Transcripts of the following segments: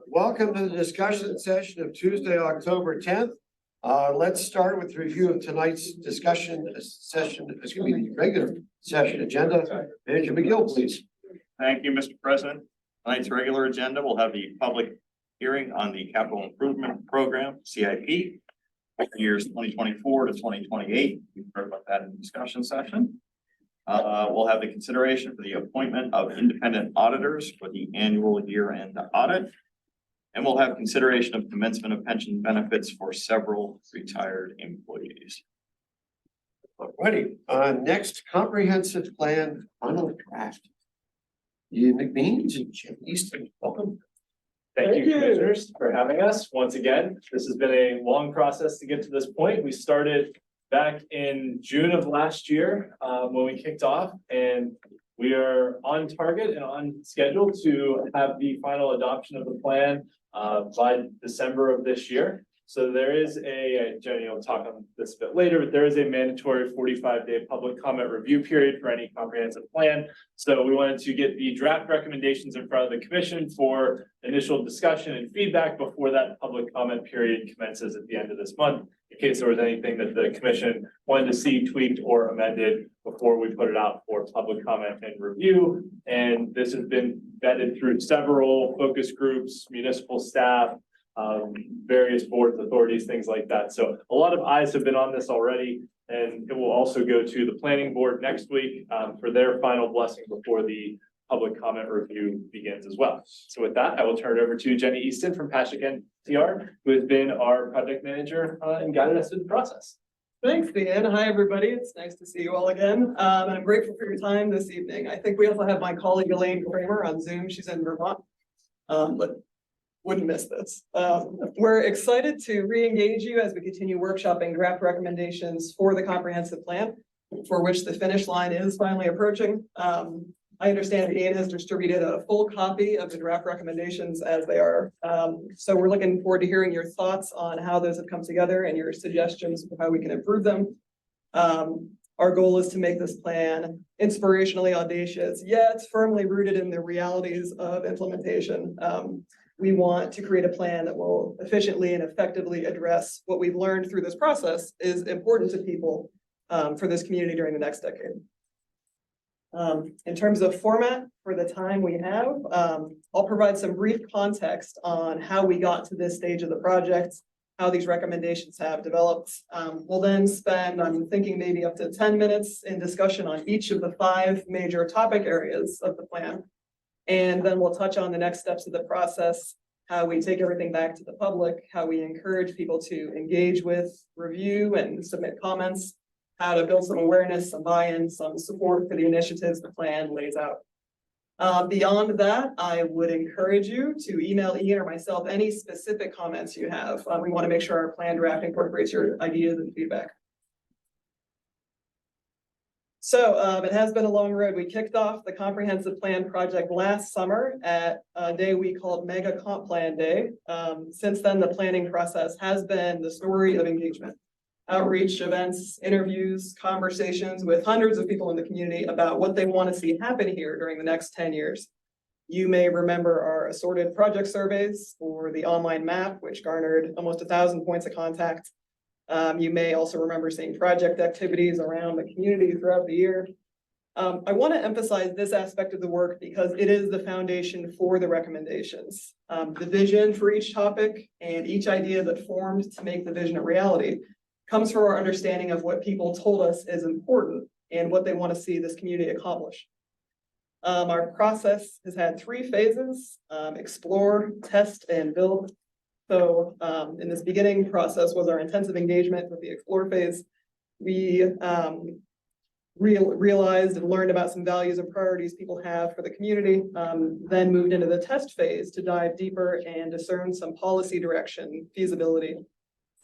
Welcome to the discussion session of Tuesday, October 10th. Let's start with review of tonight's discussion session, excuse me, the regular session agenda. Manager McGill, please. Thank you, Mr. President. Tonight's regular agenda will have the public hearing on the capital improvement program, CIP, years 2024 to 2028. We've heard about that in the discussion session. We'll have the consideration for the appointment of independent auditors for the annual year-end audit. And we'll have consideration of commencement of pension benefits for several retired employees. Alrighty, next comprehensive plan final draft. Ian McBean and Jim Easton, welcome. Thank you, commissioners, for having us once again. This has been a long process to get to this point. We started back in June of last year when we kicked off, and we are on target and on schedule to have the final adoption of the plan by December of this year. So there is Jenny will talk on this a bit later, but there is a mandatory 45-day public comment review period for any comprehensive plan. So we wanted to get the draft recommendations in front of the commission for initial discussion and feedback before that public comment period commences at the end of this month, in case there was anything that the commission wanted to see tweaked or amended before we put it out for public comment and review. And this has been vetted through several focus groups, municipal staff, various boards, authorities, things like that. So a lot of eyes have been on this already, and it will also go to the planning board next week for their final blessing before the public comment review begins as well. So with that, I will turn it over to Jenny Easton from Patrick NTR, who has been our project manager and guided us through the process. Thanks, Dan. Hi, everybody. It's nice to see you all again. And I'm grateful for your time this evening. I think we also have my colleague Elaine Kramer on Zoom. She's in Vermont, but wouldn't miss this. We're excited to re-engage you as we continue workshopping draft recommendations for the comprehensive plan, for which the finish line is finally approaching. I understand Ian has distributed a full copy of the draft recommendations as they are. So we're looking forward to hearing your thoughts on how those have come together and your suggestions for how we can improve them. Our goal is to make this plan inspirationally audacious, yet firmly rooted in the realities of implementation. We want to create a plan that will efficiently and effectively address what we've learned through this process is important to people for this community during the next decade. In terms of format for the time we have, I'll provide some brief context on how we got to this stage of the project, how these recommendations have developed. We'll then spend, I'm thinking maybe up to 10 minutes in discussion on each of the 5 major topic areas of the plan. And then we'll touch on the next steps of the process, how we take everything back to the public, how we encourage people to engage with, review, and submit comments, how to build some awareness, some buy-in, some support for the initiatives the plan lays out. Beyond that, I would encourage you to email Ian or myself any specific comments you have. We want to make sure our plan draft incorporates your ideas and feedback. So it has been a long road. We kicked off the comprehensive plan project last summer at a day we called Mega Comp Plan Day. Since then, the planning process has been the story of engagement. Outreach, events, interviews, conversations with hundreds of people in the community about what they want to see happen here during the next 10 years. You may remember our assorted project surveys or the online map, which garnered almost 1,000 points of contact. You may also remember seeing project activities around the community throughout the year. I want to emphasize this aspect of the work because it is the foundation for the recommendations. The vision for each topic and each idea that formed to make the vision a reality comes from our understanding of what people told us is important and what they want to see this community accomplish. Our process has had 3 phases: explore, test, and build. So in this beginning process was our intensive engagement with the explore phase. We realized and learned about some values and priorities people have for the community, then moved into the test phase to dive deeper and discern some policy direction, feasibility.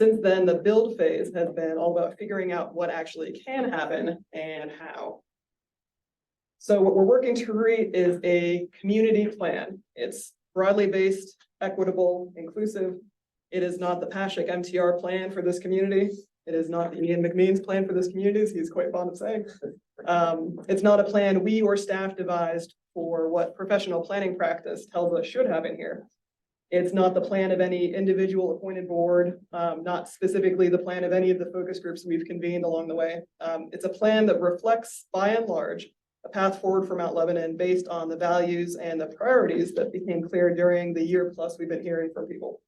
Since then, the build phase has been all about figuring out what actually can happen and how. So what we're working to create is a community plan. It's broadly based, equitable, inclusive. It is not the Patrick MTR plan for this community. It is not Ian McBean's plan for this community, as he's quite fond of saying. It's not a plan we or staff devised for what professional planning practice tells us should have in here. It's not the plan of any individual appointed board, not specifically the plan of any of the focus groups we've convened along the way. It's a plan that reflects, by and large, a path forward for Mount Lebanon based on the values and the priorities that became clear during the year plus we've been hearing from people.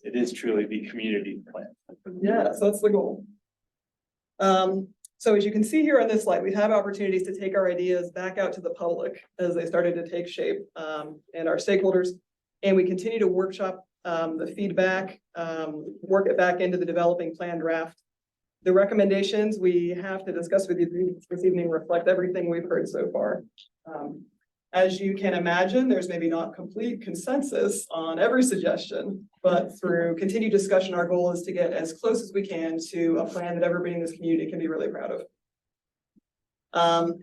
It is truly the community plan. Yeah, so that's the goal. So as you can see here on this slide, we have opportunities to take our ideas back out to the public as they started to take shape, and our stakeholders. And we continue to workshop the feedback, work it back into the developing plan draft. The recommendations we have to discuss with you this evening reflect everything we've heard so far. As you can imagine, there's maybe not complete consensus on every suggestion, but through continued discussion, our goal is to get as close as we can to a plan that everybody in this community can be really proud of.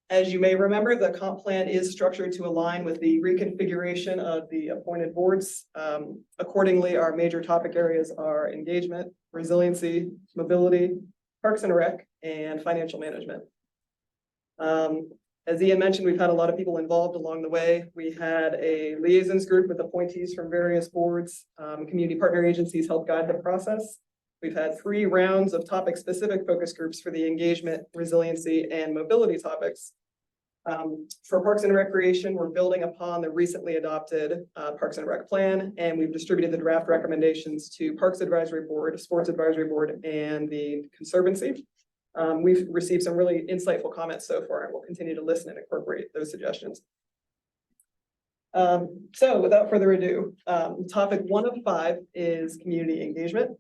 As you may remember, the comp plan is structured to align with the reconfiguration of the appointed boards. Accordingly, our major topic areas are engagement, resiliency, mobility, parks and rec, and financial management. As Ian mentioned, we've had a lot of people involved along the way. We had a liaisons group with appointees from various boards. Community partner agencies helped guide the process. We've had 3 rounds of topic-specific focus groups for the engagement, resiliency, and mobility topics. For Parks and Recreation, we're building upon the recently adopted Parks and Rec plan, and we've distributed the draft recommendations to Parks Advisory Board, Sports Advisory Board, and the Conservancy. We've received some really insightful comments so far, and we'll continue to listen and incorporate those suggestions. So without further ado, topic 1 of 5 is community engagement.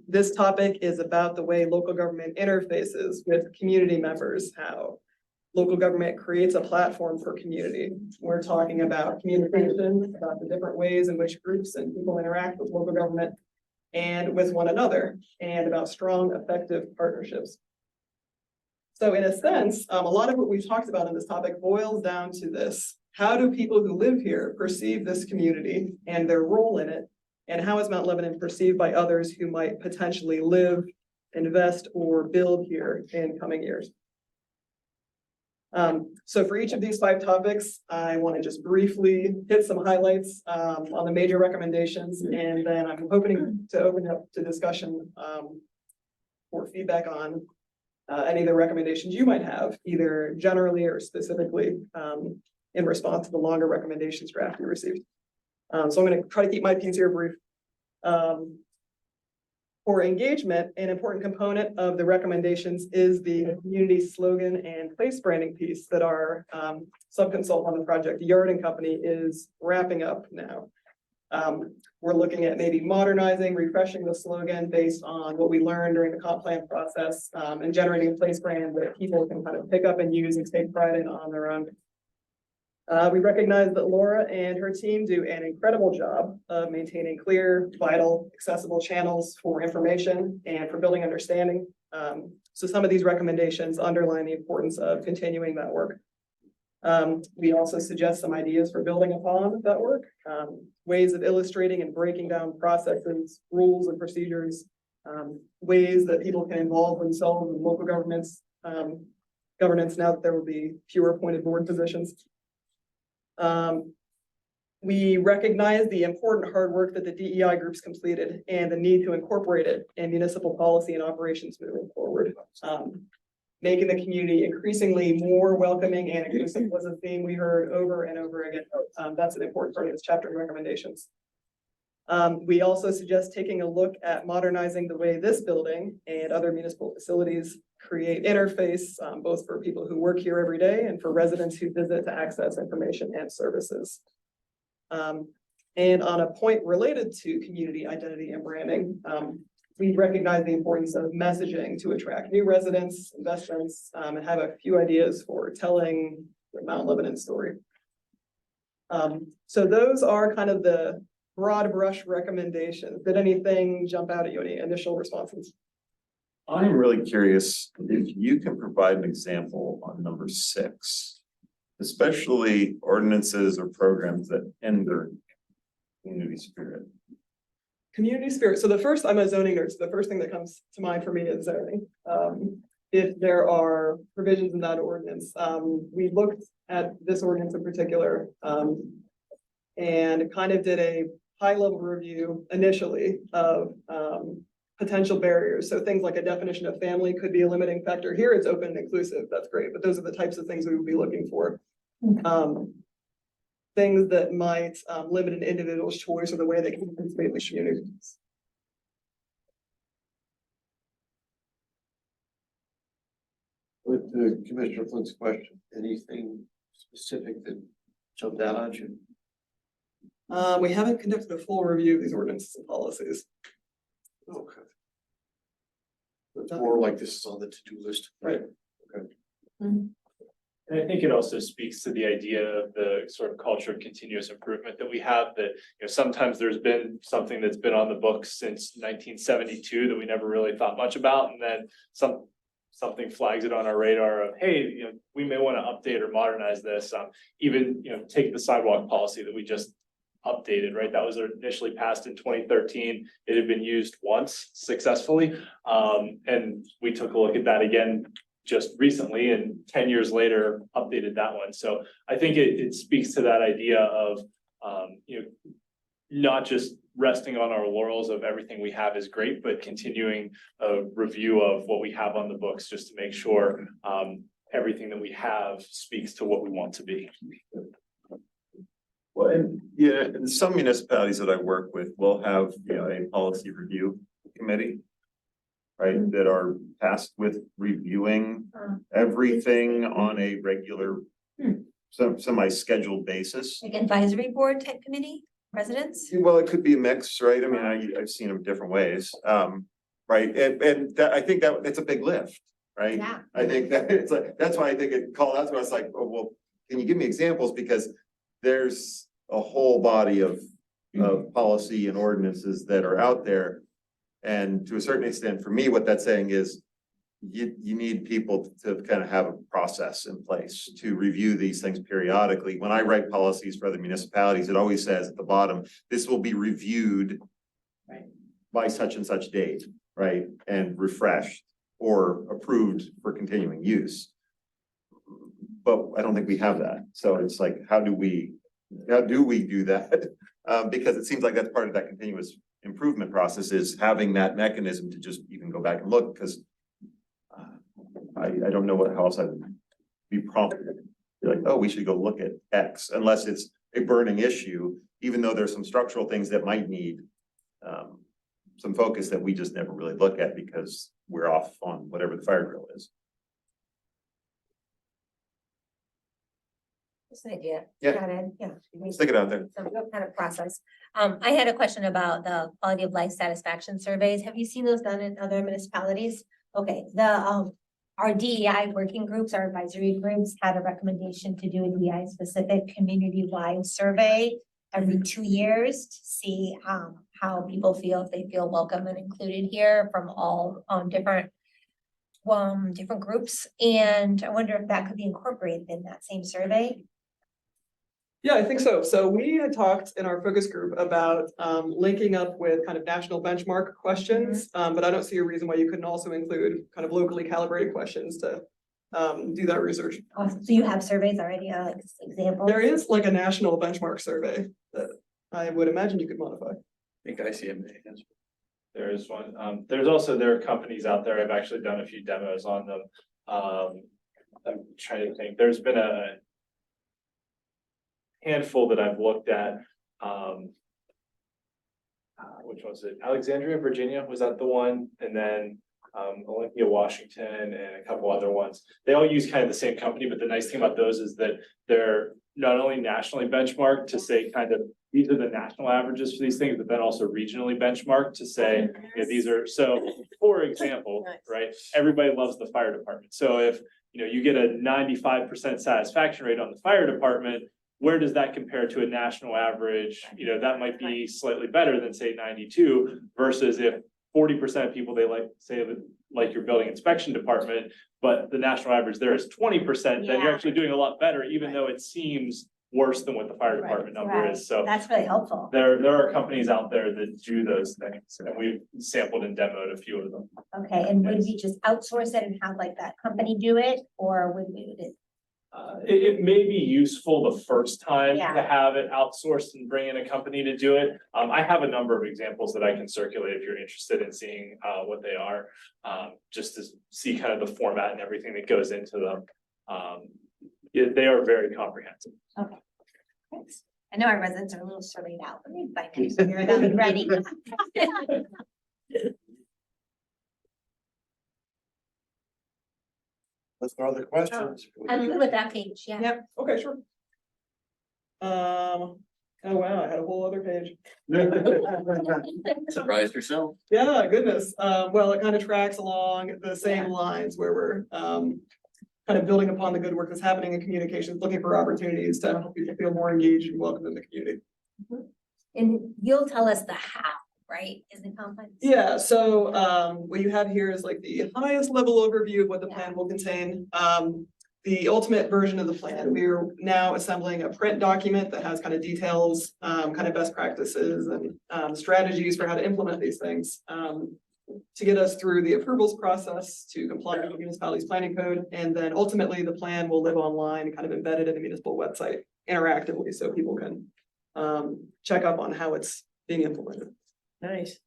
This topic is about the way local government interfaces with community members, how local government creates a platform for community. We're talking about communication, about the different ways in which groups and people interact with local government and with one another, and about strong, effective partnerships. So in a sense, a lot of what we've talked about in this topic boils down to this. How do people who live here perceive this community and their role in it? And how is Mount Lebanon perceived by others who might potentially live, invest, or build here in coming years? So for each of these 5 topics, I want to just briefly hit some highlights on the major recommendations, and then I'm hoping to open up to discussion for feedback on any of the recommendations you might have, either generally or specifically in response to the longer recommendations draft you received. So I'm going to try to keep my piece here brief. For engagement, an important component of the recommendations is the community slogan and place branding piece that our subconsult on the project, Yard and Company, is wrapping up now. We're looking at maybe modernizing, refreshing the slogan based on what we learned during the comp plan process, and generating a place brand that people can kind of pick up and use and take pride in on their own. We recognize that Laura and her team do an incredible job of maintaining clear, vital, accessible channels for information and for building understanding. So some of these recommendations underline the importance of continuing that work. We also suggest some ideas for building upon that work, ways of illustrating and breaking down processes, rules and procedures, ways that people can involve themselves in local governance now that there will be fewer appointed board positions. We recognize the important hard work that the DEI groups completed and the need to incorporate it in municipal policy and operations moving forward. Making the community increasingly more welcoming and inclusive was a theme we heard over and over again. That's an important part of this chapter and recommendations. We also suggest taking a look at modernizing the way this building and other municipal facilities create interface, both for people who work here every day and for residents who visit to access information and services. And on a point related to community identity and branding, we recognize the importance of messaging to attract new residents, investments, and have a few ideas for telling the Mount Lebanon story. So those are kind of the broad brush recommendations. Did anything jump out at you? Any initial responses? I'm really curious if you can provide an example on number 6, especially ordinances or programs that hinder community spirit. Community spirit. So the first, I'm a zoning nerd, so the first thing that comes to mind for me is zoning. If there are provisions in that ordinance, we looked at this ordinance in particular, and kind of did a high-level review initially of, potential barriers. So things like a definition of family could be a limiting factor. Here it's open and inclusive. That's great, but those are the types of things we would be looking for. Things that might limit an individual's choice or the way they can participate in the community. With the Commissioner Flint's question, anything specific that jumped out at you? We haven't conducted a full review of these ordinances and policies. Okay. It's more like this is on the to-do list. Right. And I think it also speaks to the idea of the sort of culture of continuous improvement that we have, that, sometimes there's been something that's been on the books since 1972 that we never really thought much about, and then something flags it on our radar of, hey, we may want to update or modernize this. Even, take the sidewalk policy that we just updated, right? That was initially passed in 2013. It had been used once successfully. And we took a look at that again just recently, and 10 years later, updated that one. So I think it speaks to that idea of, not just resting on our laurels of everything we have is great, but continuing a review of what we have on the books just to make sure everything that we have speaks to what we want to be. Well, and yeah, and some municipalities that I work with will have, a policy review committee. Right, that are tasked with reviewing everything on a regular, semi-scheduled basis. Like advisory board type committee, presidents? Well, it could be a mix, right? I mean, I've seen them different ways. Right, and that, I think that it's a big lift, right? Yeah. I think that it's like, that's why I think it called, that's why it's like, oh, well, can you give me examples? Because there's a whole body of policy and ordinances that are out there. And to a certain extent, for me, what that's saying is you need people to kind of have a process in place to review these things periodically. When I write policies for other municipalities, it always says at the bottom, this will be reviewed by such and such date, right? And refreshed or approved for continuing use. But I don't think we have that. So it's like, how do we do that? Because it seems like that's part of that continuous improvement process, is having that mechanism to just even go back and look, because I don't know how else I would be prompted. Be like, oh, we should go look at X, unless it's a burning issue, even though there's some structural things that might need some focus that we just never really look at because we're off on whatever the fire drill is. Just an idea. Yeah. Got it. Yeah. Stick it out there. Some kind of process. I had a question about the quality of life satisfaction surveys. Have you seen those done in other municipalities? Okay, our DEI working groups, our advisory groups had a recommendation to do a DEI specific community-wide survey every 2 years to see how people feel, if they feel welcome and included here from all different groups. And I wonder if that could be incorporated in that same survey. Yeah, I think so. So we had talked in our focus group about linking up with kind of national benchmark questions, but I don't see a reason why you couldn't also include kind of locally calibrated questions to do that research. Awesome. So you have surveys already, like examples? There is like a national benchmark survey that I would imagine you could modify. I think ICMA has. There is one. There are companies out there. I've actually done a few demos on them. I'm trying to think. There's been a handful that I've looked at. Which was it? Alexandria, Virginia, was that the one? And then Olympia, Washington, and a couple other ones. They all use kind of the same company, but the nice thing about those is that they're not only nationally benchmarked to say kind of these are the national averages for these things, but then also regionally benchmarked to say, these are, so for example, right? Everybody loves the fire department. So if, you get a 95% satisfaction rate on the fire department, where does that compare to a national average? That might be slightly better than say 92 versus if 40% of people they like your building inspection department, but the national average there is 20%, then you're actually doing a lot better, even though it seems worse than what the fire department number Right. is, so. That's really helpful. There are companies out there that do those things, and we've sampled and demoed a few of them. Okay, and would we just outsource it and have like that company do it, or would we? It may be useful the first time Yeah. to have it outsourced and bring in a company to do it. I have a number of examples that I can circulate if you're interested in seeing, what they are. Just to see kind of the format and everything that goes into them. They are very comprehensive. Thanks. I know our residents are a little surveyed out, but maybe by next year they'll be ready. Let's go to the questions. I'm good with that page, yeah. Yep, okay, sure. Oh wow, I had a whole other page. Surprised yourself. Yeah, goodness. Well, it kind of tracks along the same lines where we're kind of building upon the good work that's happening in communications, looking for opportunities to help people feel more engaged and welcome in the community. And you'll tell us the how, right, is the conference? Yeah, so what you have here is like the highest level overview of what the plan will contain. The ultimate version of the plan, we're now assembling a print document that has kind of details, kind of best practices and strategies for how to implement these things. To get us through the approvals process to comply with the municipality's planning code, and then ultimately the plan will live online, kind of embedded in the municipal website interactively, so people can check up on how it's being implemented. Nice.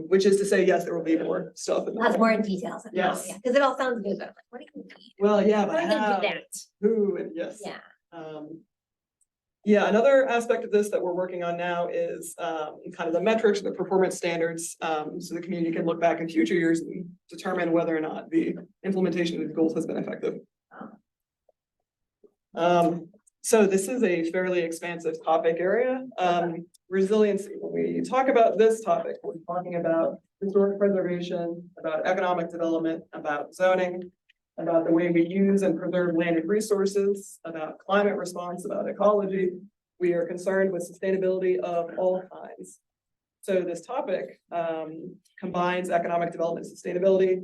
Which is to say, yes, there will be more stuff. in the Lots plan. more details. Yes. Because it all sounds good, but I'm like, what do you need? Well, yeah, How but are you gonna how, do that? who, and yes. Yeah, Yeah, another aspect of this that we're working on now is kind of the metrics, the performance standards, so the community can look back in future years and determine whether or not the implementation of the goals has been effective. So this is a fairly expansive topic area. Resiliency, when we talk about this topic, we're talking about historic preservation, about economic development, about zoning, about the way we use and preserve landed resources, about climate response, about ecology. We are concerned with sustainability of all kinds. So this topic combines economic development and sustainability.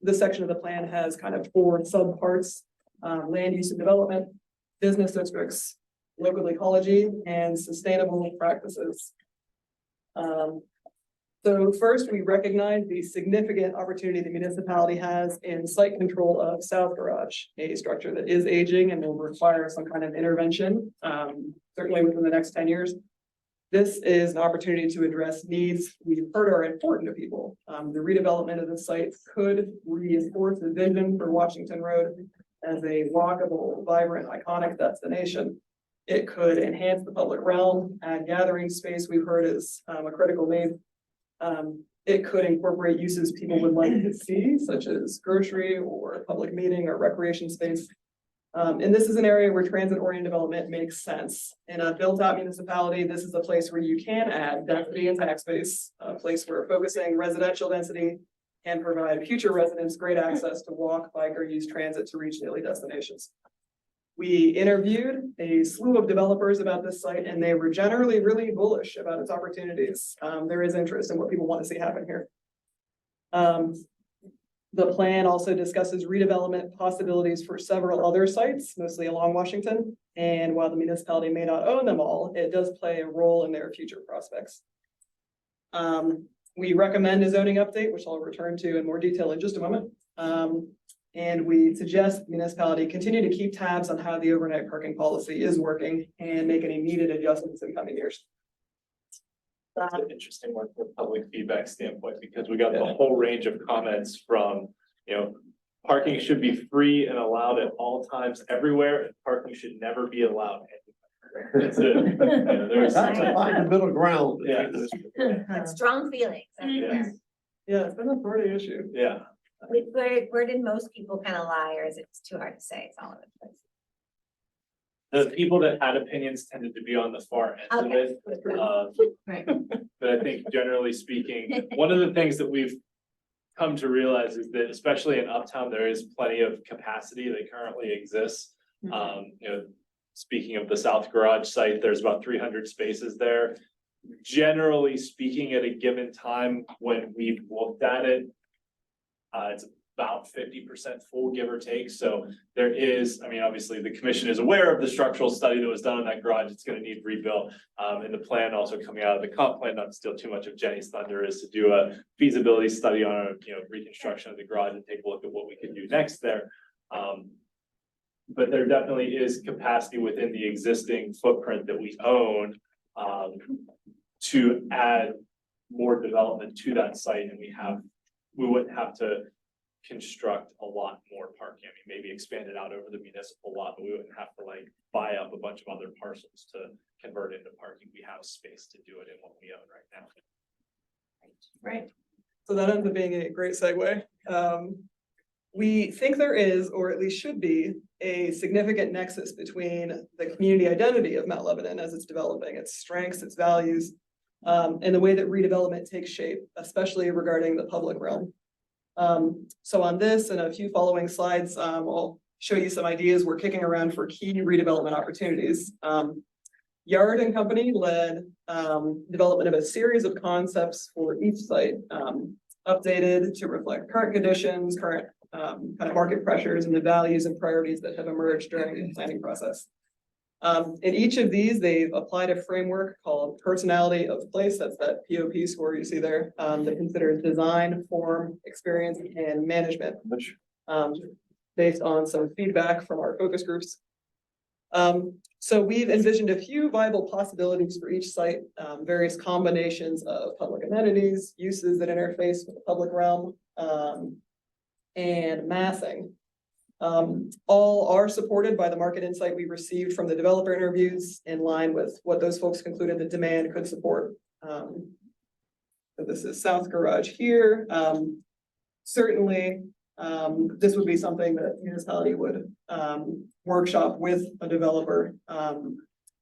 This section of the plan has kind of 4 subparts: land use and development, business districts, local ecology, and sustainable practices. So first, we recognize the significant opportunity the municipality has in site control of South Garage, a structure that is aging and will require some kind of intervention, certainly within the next 10 years. This is an opportunity to address needs we've heard are important to people. The redevelopment of the site could reinforce the vision for Washington Road as a walkable, vibrant, iconic destination. It could enhance the public realm and gathering space we've heard is a critical need. It could incorporate uses people would like to see, such as grocery or public meeting or recreation space. And this is an area where transit-oriented development makes sense. In a built-out municipality, this is a place where you can add density and tax base, a place where focusing residential density can provide future residents great access to walk, bike, or use transit to reach daily destinations. We interviewed a slew of developers about this site, and they were generally really bullish about its opportunities. There is interest in what people want to see happen here. The plan also discusses redevelopment possibilities for several other sites, mostly along Washington. And while the municipality may not own them all, it does play a role in their future prospects. We recommend a zoning update, which I'll return to in more detail in just a moment. And we suggest the municipality continue to keep tabs on how the overnight parking policy is working and make any needed adjustments in coming years. That's an interesting one from a public feedback standpoint, because we got the whole range of comments from, parking should be free and allowed at all times everywhere, and parking should never be allowed anywhere. That's it. There's That's to find the middle ground. Yeah. Like strong feelings. Yeah. Yeah, it's been a thorny issue. Yeah. Where did most people kind of lie, or is it too hard to say? It's all over the place. The people that had opinions tended to be on the far end of Okay. it. Right. But I think generally speaking, one of the things that we've come to realize is that especially in Uptown, there is plenty of capacity that currently exists. Speaking of the South Garage site, there's about 300 spaces there. Generally speaking, at a given time when we've looked at it, it's about 50% full, give or take. So there is, I mean, obviously, the commission is aware of the structural study that was done on that garage. It's gonna need rebuilt. And the plan also coming out of the comp plan, not to steal too much of Jenny's thunder, is to do a feasibility study on a, reconstruction of the garage and take a look at what we can do next there. But there definitely is capacity within the existing footprint that we own, to add more development to that site, and we wouldn't have to construct a lot more parking. I mean, maybe expand it out over the municipal lot, but we wouldn't have to like buy up a bunch of other parcels to convert into parking. We have space to do it in what we own right now. Right. So that ends up being a great segue. We think there is, or at least should be, a significant nexus between the community identity of Mount Lebanon as it's developing, its strengths, its values, and the way that redevelopment takes shape, especially regarding the public realm. So on this and a few following slides, I'll show you some ideas we're kicking around for key redevelopment opportunities. Yard and Company led development of a series of concepts for each site, updated to reflect current conditions, current kind of market pressures, and the values and priorities that have emerged during the planning process. In each of these, they've applied a framework called Personality of Place. That's that POP score you see there, that considers design, form, experience, and management, based on some feedback from our focus groups. So we've envisioned a few viable possibilities for each site, various combinations of public amenities, uses that interface with the public realm, and massing. All are supported by the market insight we received from the developer interviews, in line with what those folks concluded the demand could support. So this is South Garage here. Certainly, this would be something that municipality would workshop with a developer,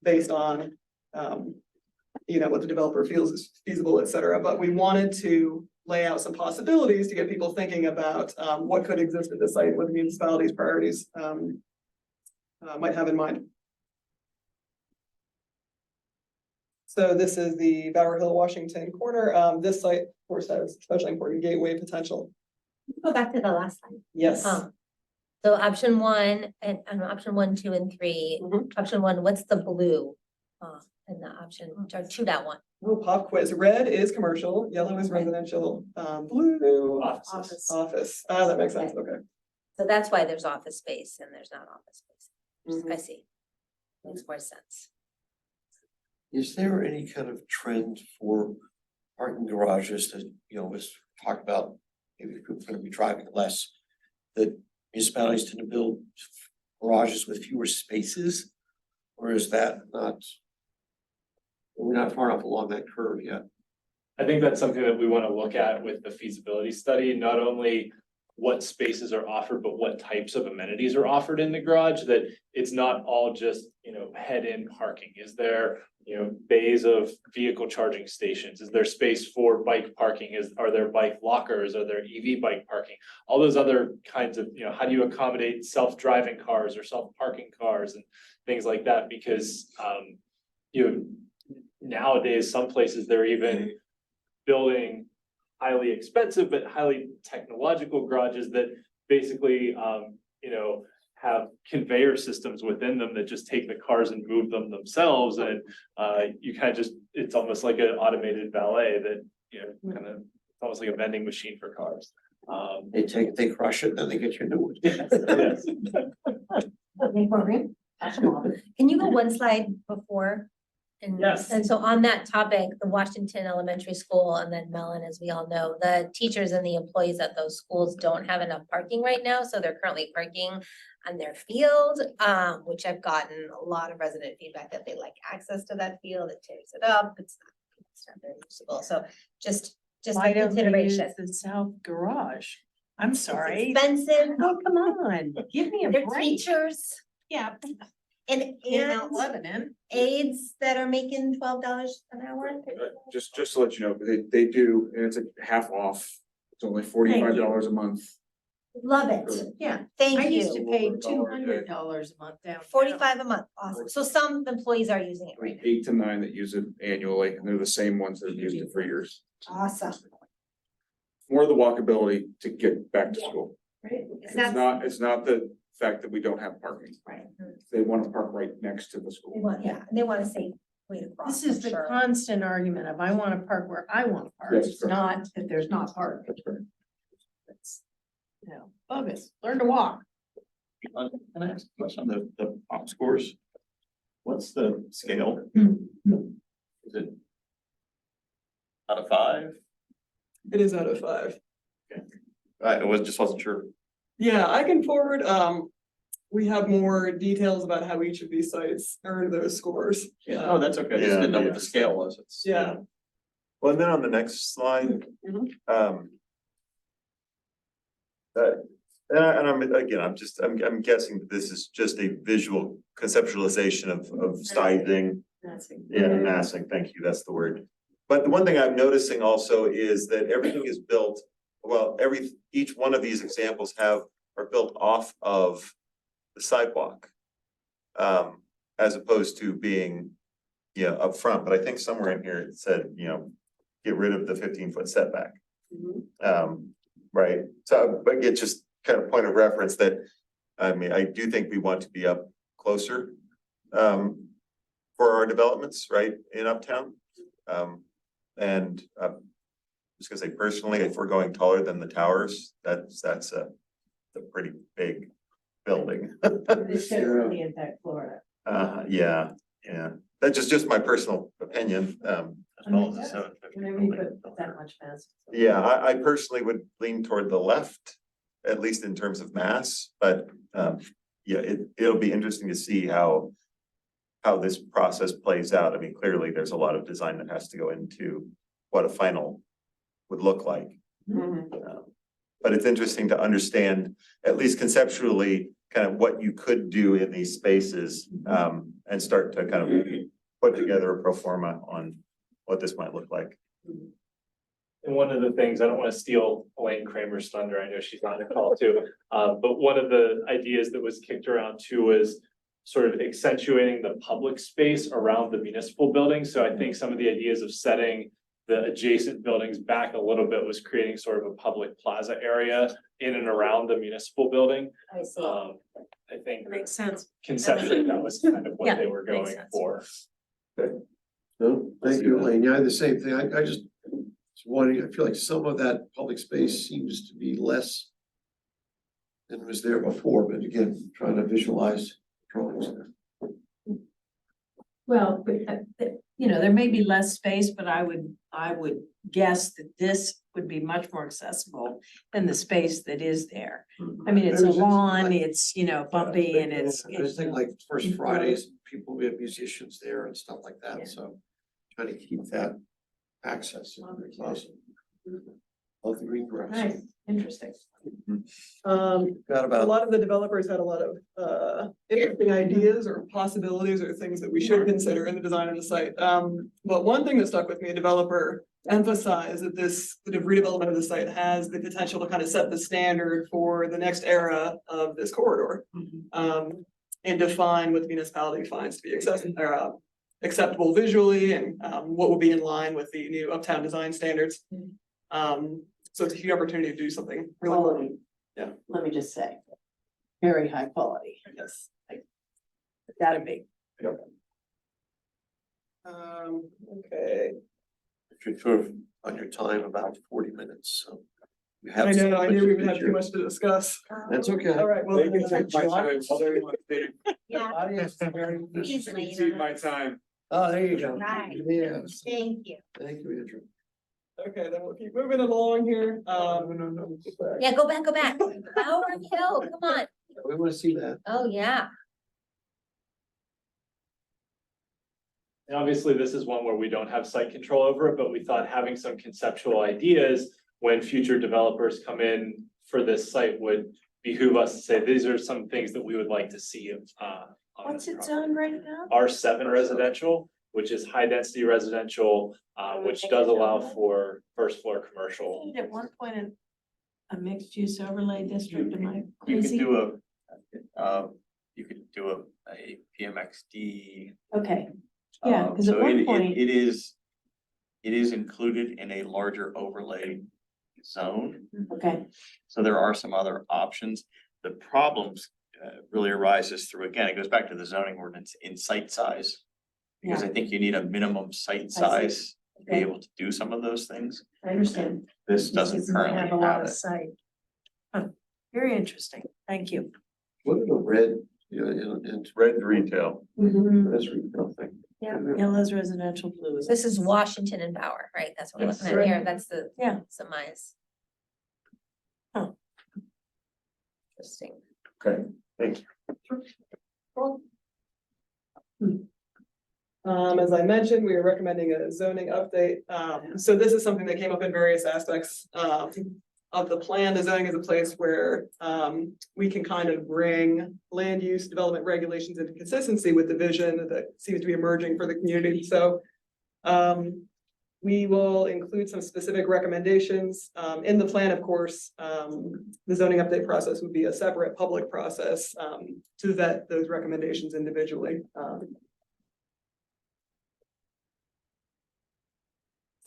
based on what the developer feels is feasible, et cetera. But we wanted to lay out some possibilities to get people thinking about what could exist at the site, what the municipality's priorities might have in mind. So this is the Bower Hill, Washington corner. This site, of course, has especially important gateway potential. Go back to the last slide. Yes. So option one and option 1, 2, and 3. Mhm. Option 1, what's the blue? And the option, or 2.1. Little pop quiz. Red is commercial, yellow is residential, blue Offices. office. That makes sense. Okay. So that's why there's office space and there's not office space. Mhm. I see. Makes more sense. Is there any kind of trend for parking garages that, was talked about, maybe people are gonna be driving less, that municipalities tend to build garages with fewer spaces? Or is that not? We're not far enough along that curve yet. I think that's something that we want to look at with the feasibility study, not only what spaces are offered, but what types of amenities are offered in the garage, that it's not all just, head-in parking. Is there, bays of vehicle charging stations? Is there space for bike parking? Are there bike lockers? Are there EV bike parking? All those other kinds of, how do you accommodate self-driving cars or self-parking cars and things like that? Because, nowadays, some places they're even building highly expensive but highly technological garages that basically, have conveyor systems within them that just take the cars and move them themselves. And you kind of just, it's almost like an automated valet that, it's almost like a vending machine for cars. They crush it, then they get you a new one. Yes. Can you go one slide before? Yes. And so on that topic, the Washington Elementary School and then Mellon, as we all know, the teachers and the employees at those schools don't have enough parking right now. So they're currently parking on their field, which I've gotten a lot of resident feedback that they like access to that field. It tears it up. It's not very usable. So just Why a don't they use consideration. the south garage? I'm sorry. Expensive. Oh, come on, give me a They're break. teachers Yeah. and Lebanon. aides that are making $12 an hour. Just to let you know, they do, and it's a half off. It's only $45 a month. Love it. Yeah, Thank I used to you. pay Over $1 a day. $200 a month down. 45 a month. Awesome. So some employees are using it right now. 8 to 9 that use it annually, and they're the same ones that have used it for years. Awesome. More of the walkability to get back to school. Right? It's not the fact that we don't have parking. Right. They want to park right next to the school. They want a safe way to cross. This is I'm the sure. constant argument of I wanna park where I wanna park, Yes, it's correct. not that there's not parking. That's correct. It's, bogus, learn to walk. Can I ask a question on the pop scores? What's the scale? Is it out of 5? It is out of 5. Just wasn't sure. Yeah, I can forward, we have more details about how each of these sites earned those scores. Oh, that's okay. I just didn't know what the scale was. It's. Yeah. Well, and then on the next slide, Mhm. and I'm guessing that this is just a visual conceptualization of sizing. Yeah, massing, thank you, that's the word. But the one thing I'm noticing also is that everything is built, well, each one of these examples are built off of the sidewalk. As opposed to being, up front, but I think somewhere in here it said, get rid of the 15-foot setback. Right, so, but it's just kind of point of reference that, I mean, I do think we want to be up closer. For our developments, right, in Uptown. And I'm just gonna say personally, if we're going taller than the towers, that's a pretty big building. This should really impact Florida. Yeah, that's just my personal opinion. As well as the 750 Whenever you building. put that much fence. Yeah, I personally would lean toward the left, at least in terms of mass, but yeah, it'll be interesting to see how this process plays out. I mean, clearly, there's a lot of design that has to go into what a final would look like. Mhm. But it's interesting to understand, at least conceptually, kind of what you could do in these spaces, and start to kind of put together a pro forma on what this might look like. And one of the things, I don't want to steal Elaine Kramer's thunder, I know she's on the call too. But one of the ideas that was kicked around too was sort of accentuating the public space around the municipal building. So I think some of the ideas of setting the adjacent buildings back a little bit was creating sort of a public plaza area in and around the municipal building. I see. I think Makes sense. conceptually that was kind of what Yeah, they were makes going sense. for. No, thank you, Elaine. Yeah, I had the same thing. I just was wondering, I feel like some of that public space seems to be less than was there before, but again, trying to visualize drawings there. Well, there may be less space, but I would guess that this would be much more accessible than the space that is there. I mean, it's a lawn, it's, bumpy and it's. I just think like First Fridays, people, we have musicians there and stuff like Yeah. that, so trying to keep that access. It's awesome. Love the green grass. Nice, interesting. Got A about, lot of the developers had a lot of interesting ideas or possibilities or things that we should consider in the design of the site. But one thing that stuck with me, a developer emphasized that this sort of redevelopment of the site has the potential to kind of set the standard for the next era of this corridor. And define what the municipality finds to be acceptable visually and what will be in line with the new uptown design standards. So it's a huge opportunity to do something really well. Yeah. Let me just say, very high quality. Yes. Gotta be. Okay, if you're sort of on your time, about 40 minutes, so. you have I know, I something knew to we would have picture. too much to discuss. That's okay. All right, well. Yeah. Audience is very. Please, Lena. Exceed my time. Oh, there you go. Right. Yes, Thank you. thank you, Andrew. Okay, then we'll keep moving along here. No. Yeah, go back. Howard Hill, come on. We wanna see that. Oh, yeah. And obviously, this is one where we don't have site control over it, but we thought having some conceptual ideas when future developers come in for this site would behoove us to say, these are some things that we would like to see. On What's this it property. zoned right now? R7 residential, which is high density residential, which does allow for first floor commercial. At one point, a mixed use overlay district, am I You could crazy? do a PMXD. Okay, yeah, because at So one point, it is included in a larger overlay zone. Okay, So there are some other options. The problems really arises through, again, it goes back to the zoning ordinance in site size. Because I think you need a minimum site size to be Okay. able to do some of those things. I understand. This doesn't Doesn't currently have a lot have of it. sight. Huh, very interesting, thank you. Look at the red, it's Red retail. this retail thing. Yeah, yellow's residential, blue is. This is Washington and Bauer, right? That's what we're Yes. looking at here. That's the Yeah. surmise. Oh. Interesting. Okay, thank you. Cool. As I mentioned, we are recommending a zoning update. So this is something that came up in various aspects, of the plan. The zoning is a place where, we can kind of bring land use development regulations into consistency with the vision that seems to be emerging for the community. So, we will include some specific recommendations, in the plan, of course. The zoning update process would be a separate public process, to vet those recommendations individually.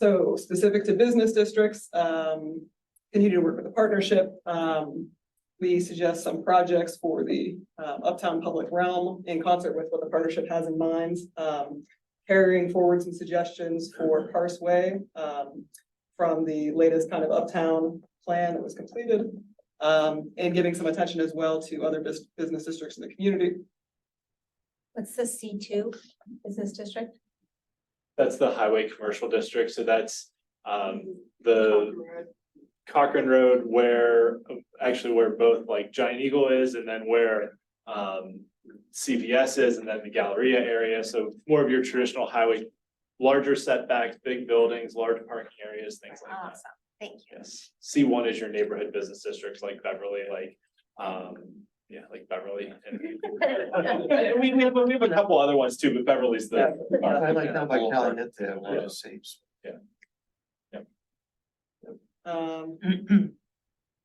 So specific to business districts, continue to work with the partnership. We suggest some projects for the uptown public realm in concert with what the partnership has in mind. Carrying forward some suggestions for Parseway from the latest kind of uptown plan that was completed. And giving some attention as well to other business districts in the community. What's the C2 business district? That's the highway commercial district, so that's the Cochrane Road where, actually where both like Giant Eagle is and then where CVS is and then the Galleria area, so more of your traditional highway, larger setbacks, big buildings, large parking areas, things like that. Awesome, thank you. Yes, C1 is your neighborhood business districts like Beverly, like like Beverly. And we have a couple other ones too, but Beverly's the. I like down by Calumet, we'll just say.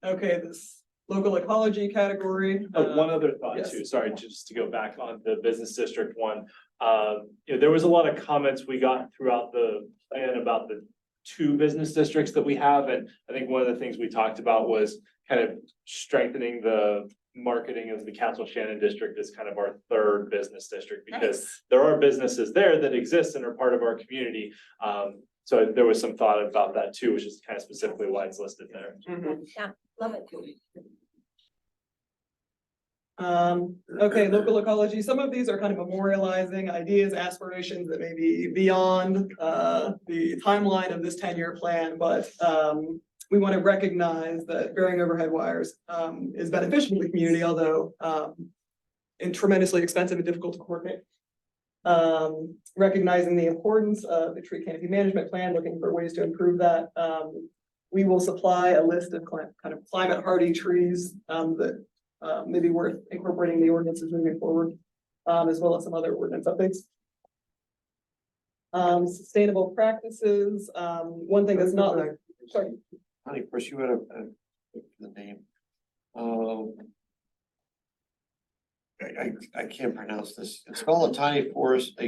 Okay, this local ecology category. One other thought yes. too, sorry, just to go back on the business district one. There was a lot of comments we got throughout the plan about the two business districts that we have, and I think one of the things we talked about was kind of strengthening the marketing of the Castle Shannon district as kind of our third business district, because Nice. there are businesses there that exist and are part of our community. So there was some thought about that too, which is kind of specifically why it's listed there. Love it. Okay, local ecology. Some of these are kind of memorializing ideas, aspirations that may be beyond the timeline of this 10-year plan, but we want to recognize that burying overhead wires is beneficial to the community, although and tremendously expensive and difficult to coordinate. Recognizing the importance of the tree canopy management plan, looking for ways to improve that. We will supply a list of kind of climate hardy trees that may be worth incorporating the ordinances moving forward, as well as some other ordinance updates. Sustainable practices, one thing that's not, sorry. Honey, of course, you had the name. I can't pronounce this. It's called a tiny forest,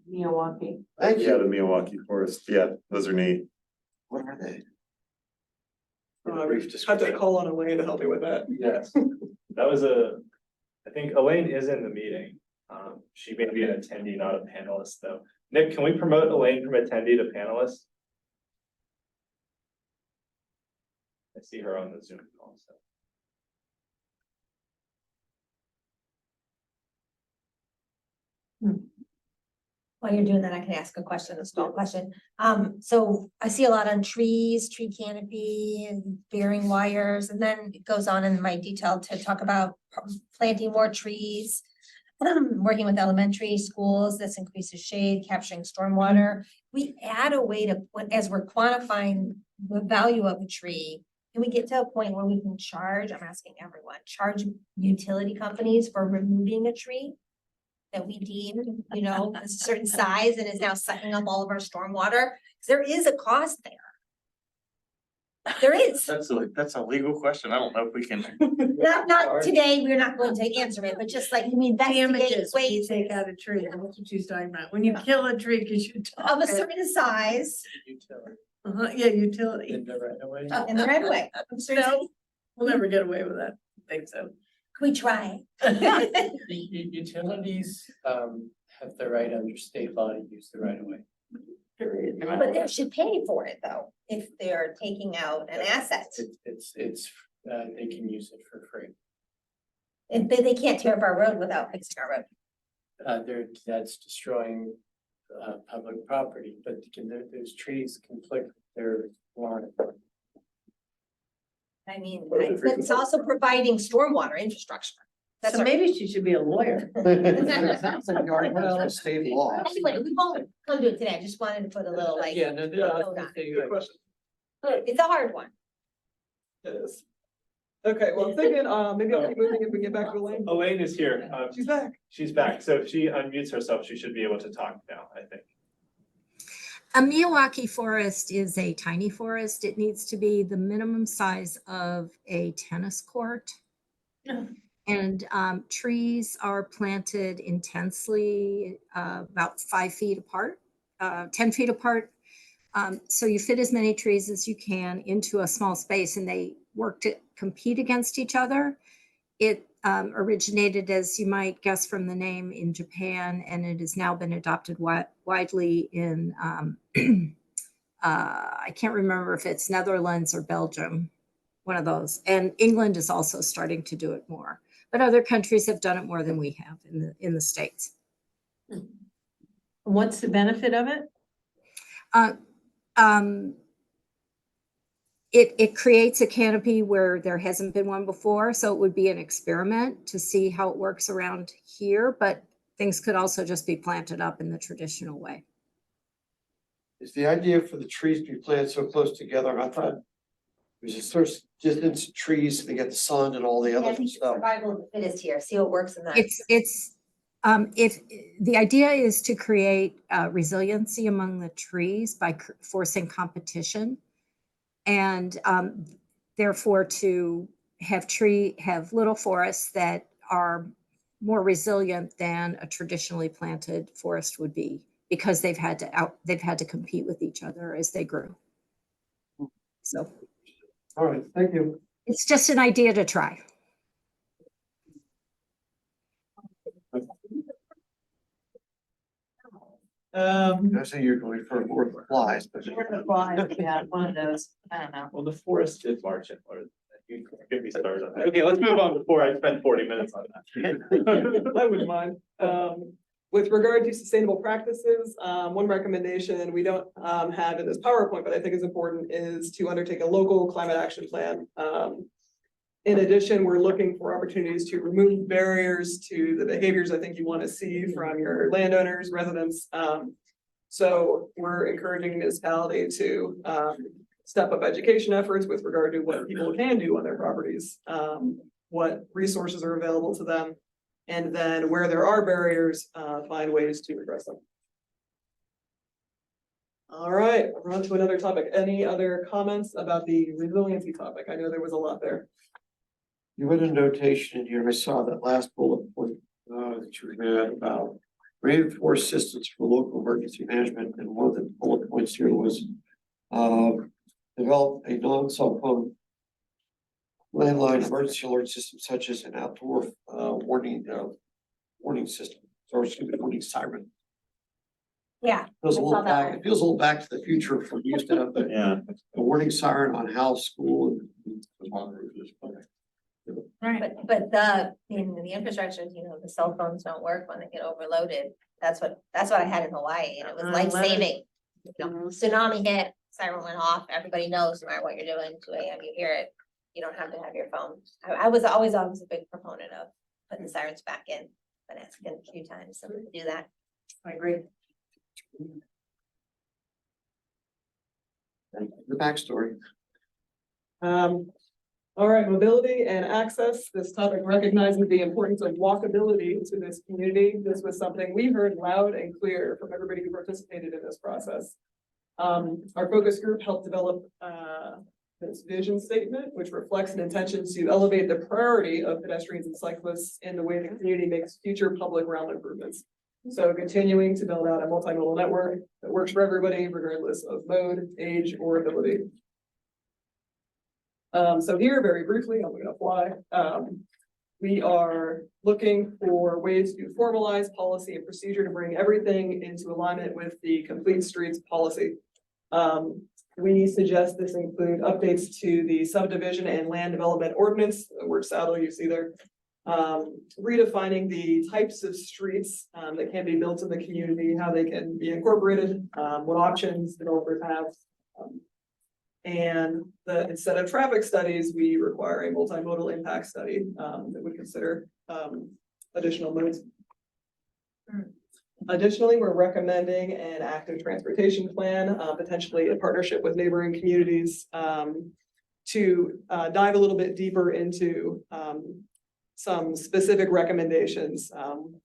Milwaukee. thank Yeah, you. the Milwaukee Forest, yeah, those are neat. What are they? Brief description. Have to call on Elaine to help me with that. Yes, that was I think Elaine is in the meeting. She may be an attendee, not a panelist though. Nick, can we promote Elaine from attendee to panelist? I see her on the Zoom call, so. While you're doing that, I can ask a question, a small question. So I see a lot on trees, tree canopy and bearing wires, and then it goes on in my detail to talk about planting more trees. Working with elementary schools, this increases shade, capturing stormwater. We add a way to, as we're quantifying the value of a tree, can we get to a point where we can charge, I'm asking everyone, charge utility companies for removing a tree that we deem, a certain size and is now sucking up all of our stormwater? 'Cause there is a cost there. There is. That's a legal question. I don't know if we can. Not today, we're not going to answer it, but just like, we investigate Damages, when you ways take out a tree, that's what she's talking about, when you kill a tree, cause you. of a certain size. Yeah, utility. In the right of way. In the right of way. I'm serious. No, we'll never get away with that. I think so. We try. Utilities, have the right under state law to use the right of way. But they should pay for it though, if they're taking out an asset. They can use it for free. If they can't tear up our road without fixing our road. That's destroying, public property, but those trees conflict with their lawn. I mean, it's also providing stormwater infrastructure. That's So our, maybe she should be a lawyer. Sounds like you already put out state law. anyway, we won't come to it today. I just wanted to put a little like, Yeah, no, note on it. Good question. It's a hard one. It is. Okay, well, I'm thinking, maybe I'll keep moving if we get back to Elaine. Elaine is here. She's back. She's back. So if she unmutes herself, she should be able to talk now, I think. A Miyawaki forest is a tiny forest. It needs to be the minimum size of a tennis court. And trees are planted intensely, about 5 feet apart, 10 feet apart. So you fit as many trees as you can into a small space, and they work to compete against each other. It originated, as you might guess from the name, in Japan, and it has now been adopted widely in, I can't remember if it's Netherlands or Belgium, one of those. And England is also starting to do it more. But other countries have done it more than we have in the States. What's the benefit of it? It creates a canopy where there hasn't been one before, so it would be an experiment to see how it works around here, but things could also just be planted up in the traditional way. Is the idea for the trees to be planted so close together? I thought there's a sort of distance trees, so they get the sun and all the I other think stuff. survival of the fittest here. See what works in that. If the idea is to create resiliency among the trees by forcing competition, and therefore to have little forests that are more resilient than a traditionally planted forest would be, because they've had to compete with each other as they grew. So All right, thank you. it's just an idea to try. I say you're going for more flies, but. Yeah, one of those, I don't know. Well, the forest is marching, or you get me started on that. Okay, let's move on before I spend 40 minutes on that. I wouldn't mind. With regard to sustainable practices, one recommendation we don't have in this PowerPoint, but I think is important, is to undertake a local climate action plan. In addition, we're looking for opportunities to remove barriers to the behaviors I think you want to see from your landowners, residents. So we're encouraging municipality to step up education efforts with regard to what people can do on their properties, what resources are available to them, and then where there are barriers, find ways to address them. All right, we're on to another topic. Any other comments about the resiliency topic? I know there was a lot there. You had a notation in here. I saw that last bullet point that you had about reinforced systems for local emergency management, and one of the bullet points here was develop a non-cell phone landline emergency alert system, such as an outdoor warning system, or excuse me, warning siren. Yeah. Feels a I little saw that back, one. it feels a little back to the future from used to have Yeah. the warning siren on house, school, and. But the infrastructure, the cell phones don't work when they get overloaded. That's what I had in Hawaii, and it was life saving. Tsunami hit, siren went off, everybody knows no matter what you're doing, 2 AM, you hear it. You don't have to have your phone. I was always a big proponent of putting the sirens back in, but it's been a few times to do that. I agree. The backstory. All right, mobility and access. This topic recognizes the importance of walkability to this community. This was something we heard loud and clear from everybody who participated in this process. Our focus group helped develop this vision statement, which reflects an intention to elevate the priority of pedestrians and cyclists in the way the community makes future public realm improvements. So continuing to build out a multimodal network that works for everybody regardless of mode, age, or ability. So here, very briefly, I'm gonna fly. We are looking for ways to formalize policy and procedure to bring everything into alignment with the Complete Streets policy. We suggest this include updates to the subdivision and land development ordinance, the word saddle you see there. Redefining the types of streets that can be built in the community, how they can be incorporated, what options developers have. And instead of traffic studies, we require a multimodal impact study that would consider additional modes. Additionally, we're recommending an active transportation plan, potentially in partnership with neighboring communities, to dive a little bit deeper into some specific recommendations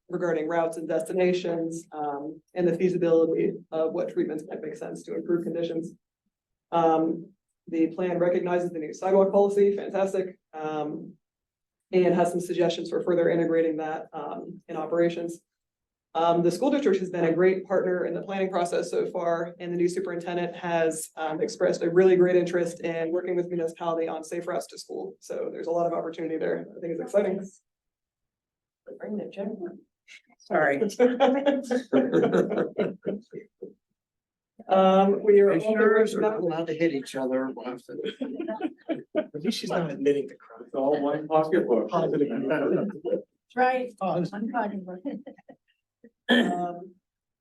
regarding routes and destinations, and the feasibility of what treatments might make sense to improve conditions. The plan recognizes the new sidewalk policy, fantastic, and has some suggestions for further integrating that in operations. The school district has been a great partner in the planning process so far, and the new superintendent has expressed a really great interest in working with municipality on safe routes to school. So there's a lot of opportunity there. I think it's exciting. Bring the check. Sorry. We are. Commissioners are not allowed to hit each other. We'll have to- At least she's not admitting to crime. It's all one pocketbook. Right.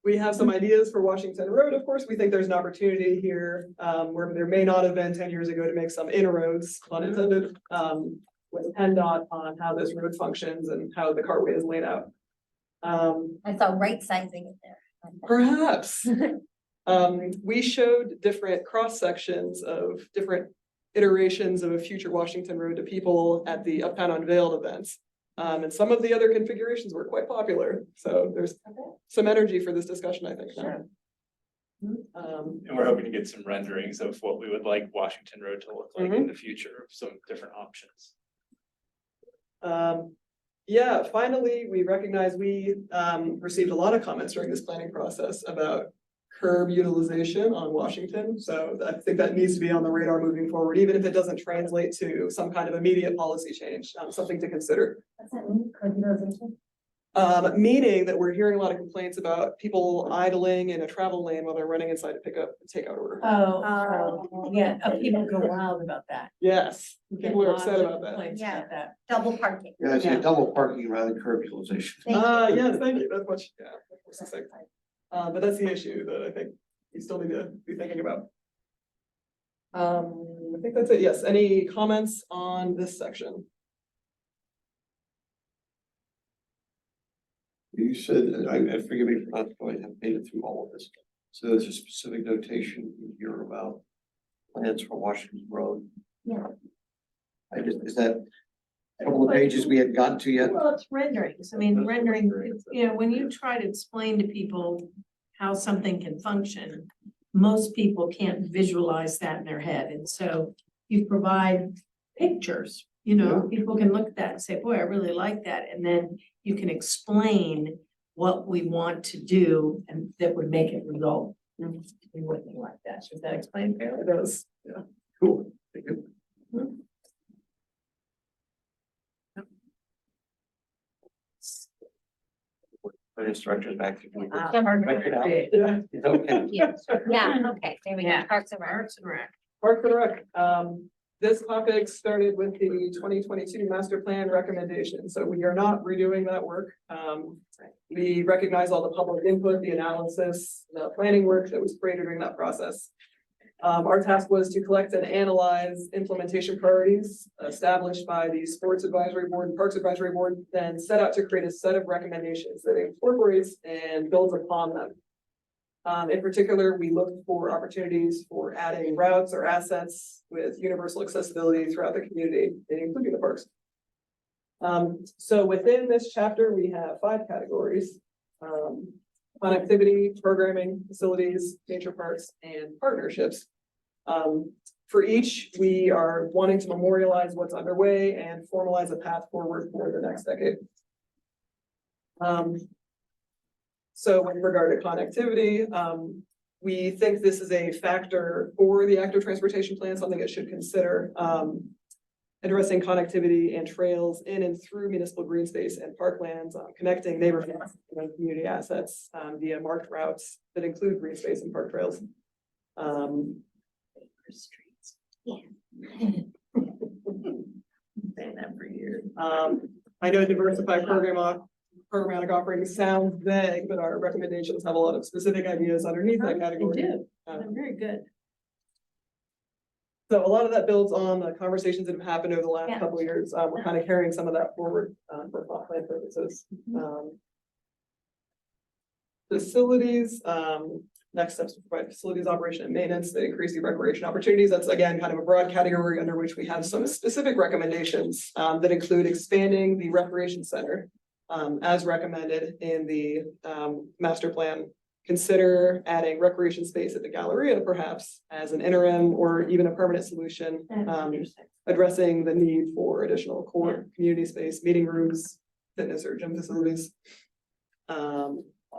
We have some ideas for Washington Road. Of course, we think there's an opportunity here where there may not have been 10 years ago to make some inroads, unintended, with PennDOT on how this road functions and how the cartway is laid out. I saw right sizing it there. Perhaps. We showed different cross sections of different iterations of a future Washington Road to people at the Uptown Unveiled events. And some of the other configurations were quite popular, so there's some energy for this discussion, I think. And we're hoping to get some renderings of what we would like Washington Road to look like in the future, of some different options. Yeah, finally, we recognize we received a lot of comments during this planning process about curb utilization on Washington. So I think that needs to be on the radar moving forward, even if it doesn't translate to some kind of immediate policy change, something to consider. What's that mean? Curb utilization? Meaning that we're hearing a lot of complaints about people idling in a travel lane while they're running inside to pick up a takeout order. Yeah, people go wild about that. Yes, Get people are lots upset of about that. complaints about that. Double parking. Yeah, it's a double parking rather than curb utilization. Thank you. Yes, thank you. That's much, yeah. that's succinct. But that's the issue that I think you still need to be thinking about. I think that's it. Yes, any comments on this section? You said, I forgive me for not going, have made it through all of this. So there's a specific notation here about plans for Washington Road. Yeah. Is that a couple of pages we had gotten to yet? Well, it's renderings. I mean, rendering, you know, when you try to explain to people how something can function, most people can't visualize that in their head. And so you provide pictures, you know, people can look at that and say, boy, I really like that. And then you can explain what we want to do and that would make it result in what you like that. Does that explain fairly? It does, yeah. Cool. Thank you. Put instructions back to me. Ah. Yeah. Okay. Thank you. Yeah, okay, there we go. Yeah. Parks and Rec. Arts and Rec. Park and Rec, this topic started with the 2022 master plan recommendation, so we are not redoing that work. We recognize all the public input, the analysis, the planning work that was created during that process. Our task was to collect and analyze implementation priorities established by the Sports Advisory Board and Parks Advisory Board, then set out to create a set of recommendations that incorporates and builds upon them. In particular, we looked for opportunities for adding routes or assets with universal accessibility throughout the community, including the parks. So within this chapter, we have 5 categories. Connectivity, programming, facilities, nature parks, and partnerships. For each, we are wanting to memorialize what's underway and formalize a path forward for the next decade. So in regard to connectivity, we think this is a factor for the active transportation plan, something it should consider. Addressing connectivity and trails in and through municipal green space and parklands, connecting neighborhoods and community assets via marked routes that include green space and park trails. Streets. Yeah. Saying that for years. I know diversified programmatic offerings sound vague, but our recommendations have a lot of specific ideas underneath that They category. do. They're very good. So a lot of that builds on the conversations that have happened over the last Yeah. couple of years. We're kind of carrying some of that forward for plot plan purposes. Facilities, next steps to provide facilities operation and maintenance that increase the recreation opportunities. That's again kind of a broad category under which we have some specific recommendations that include expanding the recreation center as recommended in the master plan. Consider adding recreation space at the Galleria perhaps as an interim or even a permanent solution. Addressing the need for additional core community space, meeting rooms, fitness or gym facilities.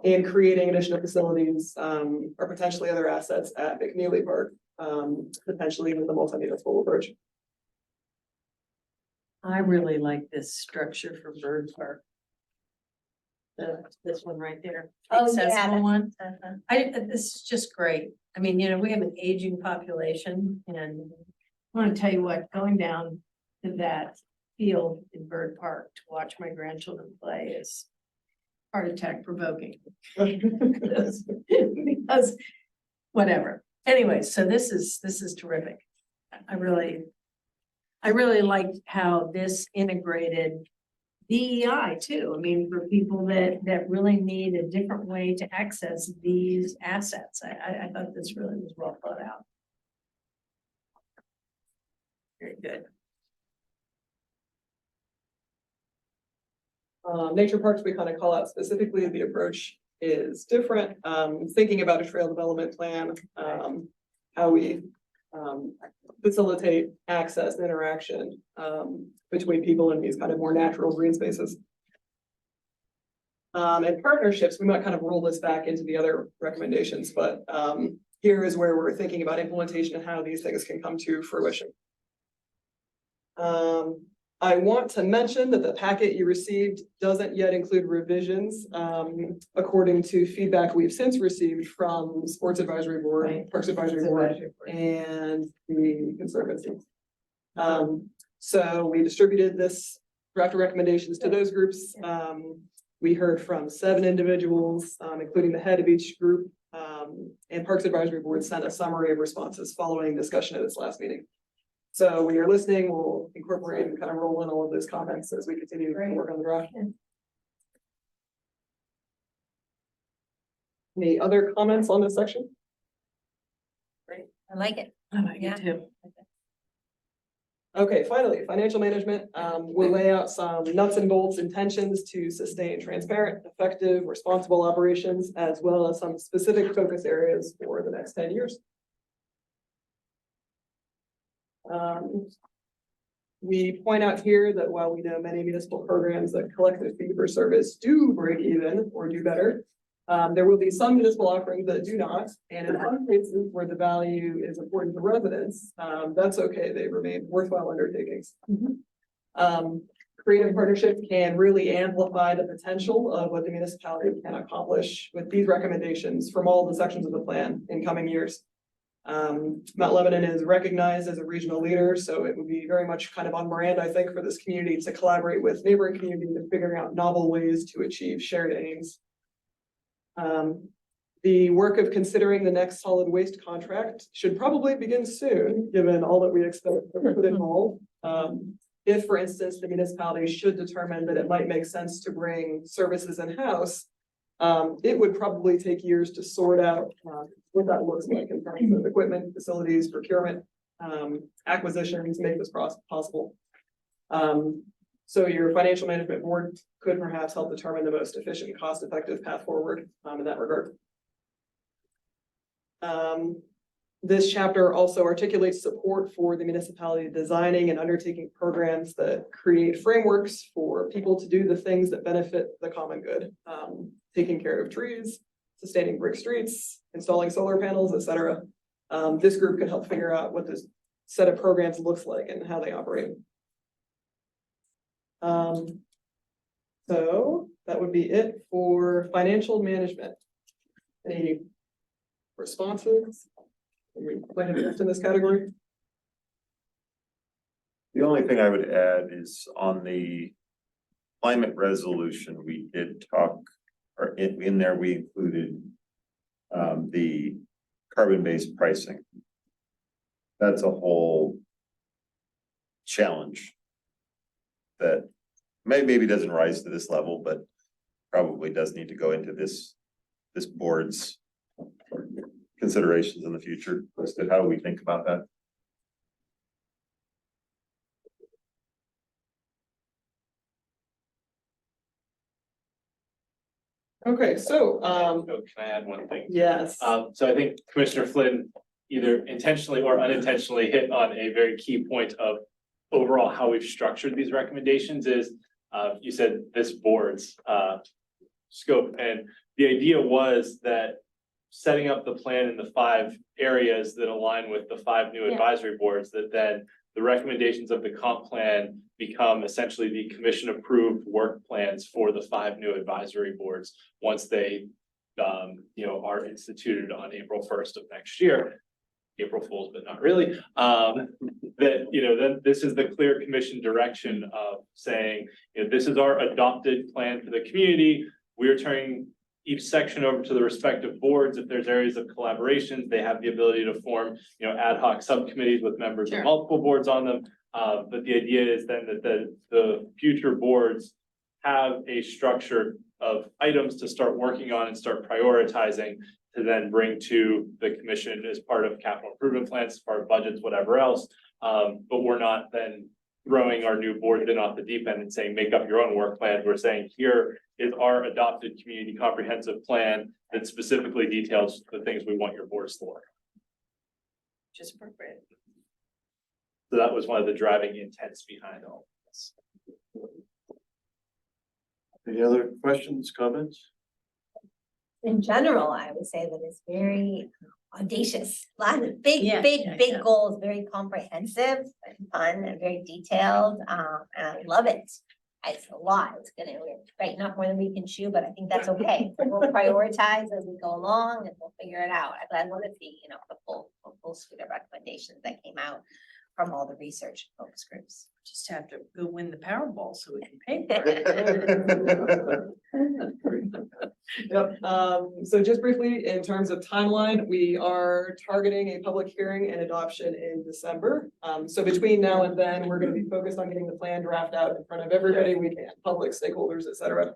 And creating additional facilities or potentially other assets at McNeely Park, potentially with the multi-municipal approach. I really like this structure for Bird Park. This one right there. Oh, yeah, Accessible that's- one. Uh-huh. This is just great. I mean, you know, we have an aging population and I want to tell you what, going down to that field in Bird Park to watch my grandchildren play is heart attack provoking. Because whatever. Anyway, so this is terrific. I really like how this integrated DEI too. I mean, for people that really need a different way to access these assets. I thought this really was well thought out. Very good. Nature parks, we kind of call out specifically, the approach is different. Thinking about a trail development plan, how we facilitate access and interaction between people in these kind of more natural green spaces. And partnerships, we might kind of roll this back into the other recommendations, but here is where we're thinking about implementation and how these things can come to fruition. I want to mention that the packet you received doesn't yet include revisions, according to feedback we've since received from Sports Advisory Board, Right. Parks Advisory Board, and the Conservancy. So we distributed this draft of recommendations to those groups. We heard from 7 individuals, including the head of each group, and Parks Advisory Board sent a summary of responses following discussion at its last meeting. So when you're listening, we'll incorporate and kind of roll in all of those comments as we continue to work on the draft. Any other comments on this section? I like it. I like Yeah. it too. Okay, finally, financial management, we'll lay out some nuts and bolts intentions to sustain transparent, effective, responsible operations, as well as some specific focus areas for the next 10 years. We point out here that while we know many municipal programs that collect a fee for service do break even or do better, there will be some municipal offerings that do not, and in some cases where the value is important to residents, that's okay, they remain worthwhile undertakings. Creative partnerships can really amplify the potential of what the municipality can accomplish with these recommendations from all the sections of the plan in coming years. Mount Lebanon is recognized as a regional leader, so it would be very much kind of on brand, I think, for this community to collaborate with neighboring communities in figuring out novel ways to achieve shared aims. The work of considering the next solid waste contract should probably begin soon, given all that we expect to put involved. If, for instance, the municipality should determine that it might make sense to bring services in-house, it would probably take years to sort out what that looks like in terms of equipment, facilities, procurement, acquisitions, to make this possible. So your financial management board could perhaps help determine the most efficient and cost-effective path forward in that regard. This chapter also articulates support for the municipality designing and undertaking programs that create frameworks for people to do the things that benefit the common good. Taking care of trees, sustaining brick streets, installing solar panels, etc. This group can help figure out what this set of programs looks like and how they operate. So that would be it for financial management. Any responses? We might have in this category. The only thing I would add is on the climate resolution, we did talk, or in there, we included the carbon-based pricing. That's a whole challenge that maybe doesn't rise to this level, but probably does need to go into this board's considerations in the future as to how we think about that. Okay, so, Oh, can I add one thing? yes. So I think Commissioner Flynn either intentionally or unintentionally hit on a very key point of overall how we've structured these recommendations is, you said this board's scope, and the idea was that setting up the plan in the 5 areas that align with the 5 new Yeah. advisory boards, that then the recommendations of the comp plan become essentially the commission approved work plans for the 5 new advisory boards once they are instituted on April 1st of next year. April Fools, but not really. Then this is the clear commission direction of saying, this is our adopted plan for the community. We are turning each section over to the respective boards. If there's areas of collaboration, they have the ability to form, ad hoc subcommittees with members of Sure. multiple boards on them. But the idea is then that the future boards have a structure of items to start working on and start prioritizing to then bring to the commission as part of capital improvement plans, as part of budgets, whatever else. But we're not then throwing our new board in off the deep end and saying, make up your own work plan. We're saying, here is our adopted community comprehensive plan that specifically details the things we want your boards to work on. Just appropriate. So that was one of the driving intents behind all of this. Any other questions, comments? In general, I would say that it's very audacious, a lot of big, Yeah, big, yeah, big yeah. goals, very comprehensive, and fun and very detailed, and I love it. It's a lot, it's gonna, we're biting off more than we can chew, but I think that's okay. We'll prioritize as we go along and we'll figure it out. I want to see, the full suite of recommendations that came out from all the research focus groups. Just have to go win the Powerball so we can pay for it. Yep, so just briefly, in terms of timeline, we are targeting a public hearing and adoption in December. So between now and then, we're gonna be focused on getting the plan draft out in front of everybody we can, public stakeholders, et cetera.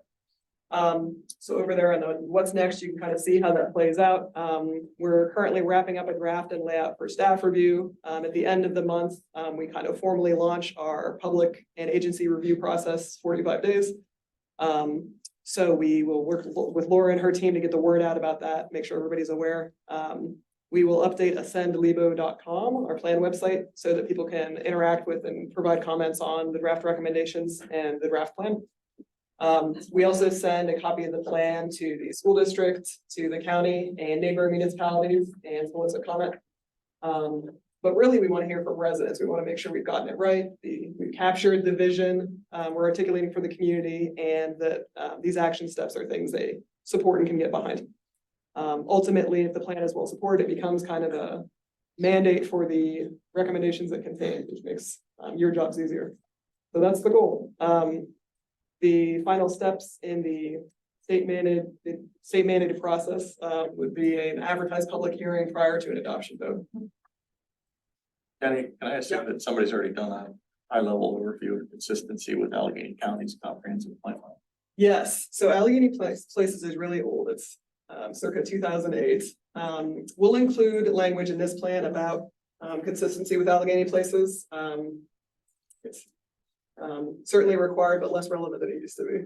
So over there on the what's next, you can kind of see how that plays out. We're currently wrapping up a draft and layout for staff review. At the end of the month, we kind of formally launch our public and agency review process, 45 days. So we will work with Laura and her team to get the word out about that, make sure everybody's aware. We will update ascendlebo.com, our plan website, so that people can interact with and provide comments on the draft recommendations and the draft plan. We also send a copy of the plan to the school district, to the county and neighboring municipalities and solicit comment. But really, we want to hear from residents. We want to make sure we've gotten it right. We've captured the vision, we're articulating for the community, and that these action steps are things they support and can get behind. Ultimately, if the plan is well supported, it becomes kind of a mandate for the recommendations it contains, which makes your jobs easier. So that's the goal. The final steps in the state mandated process would be an advertised public hearing prior to an adoption vote. Can I assume that somebody's already done a high level overview of consistency with Allegheny County's comprehensive plan? Yes, so Allegheny Places is really old. It's circa 2008. We'll include language in this plan about consistency with Allegheny Places. It's certainly required, but less relevant than it used to be.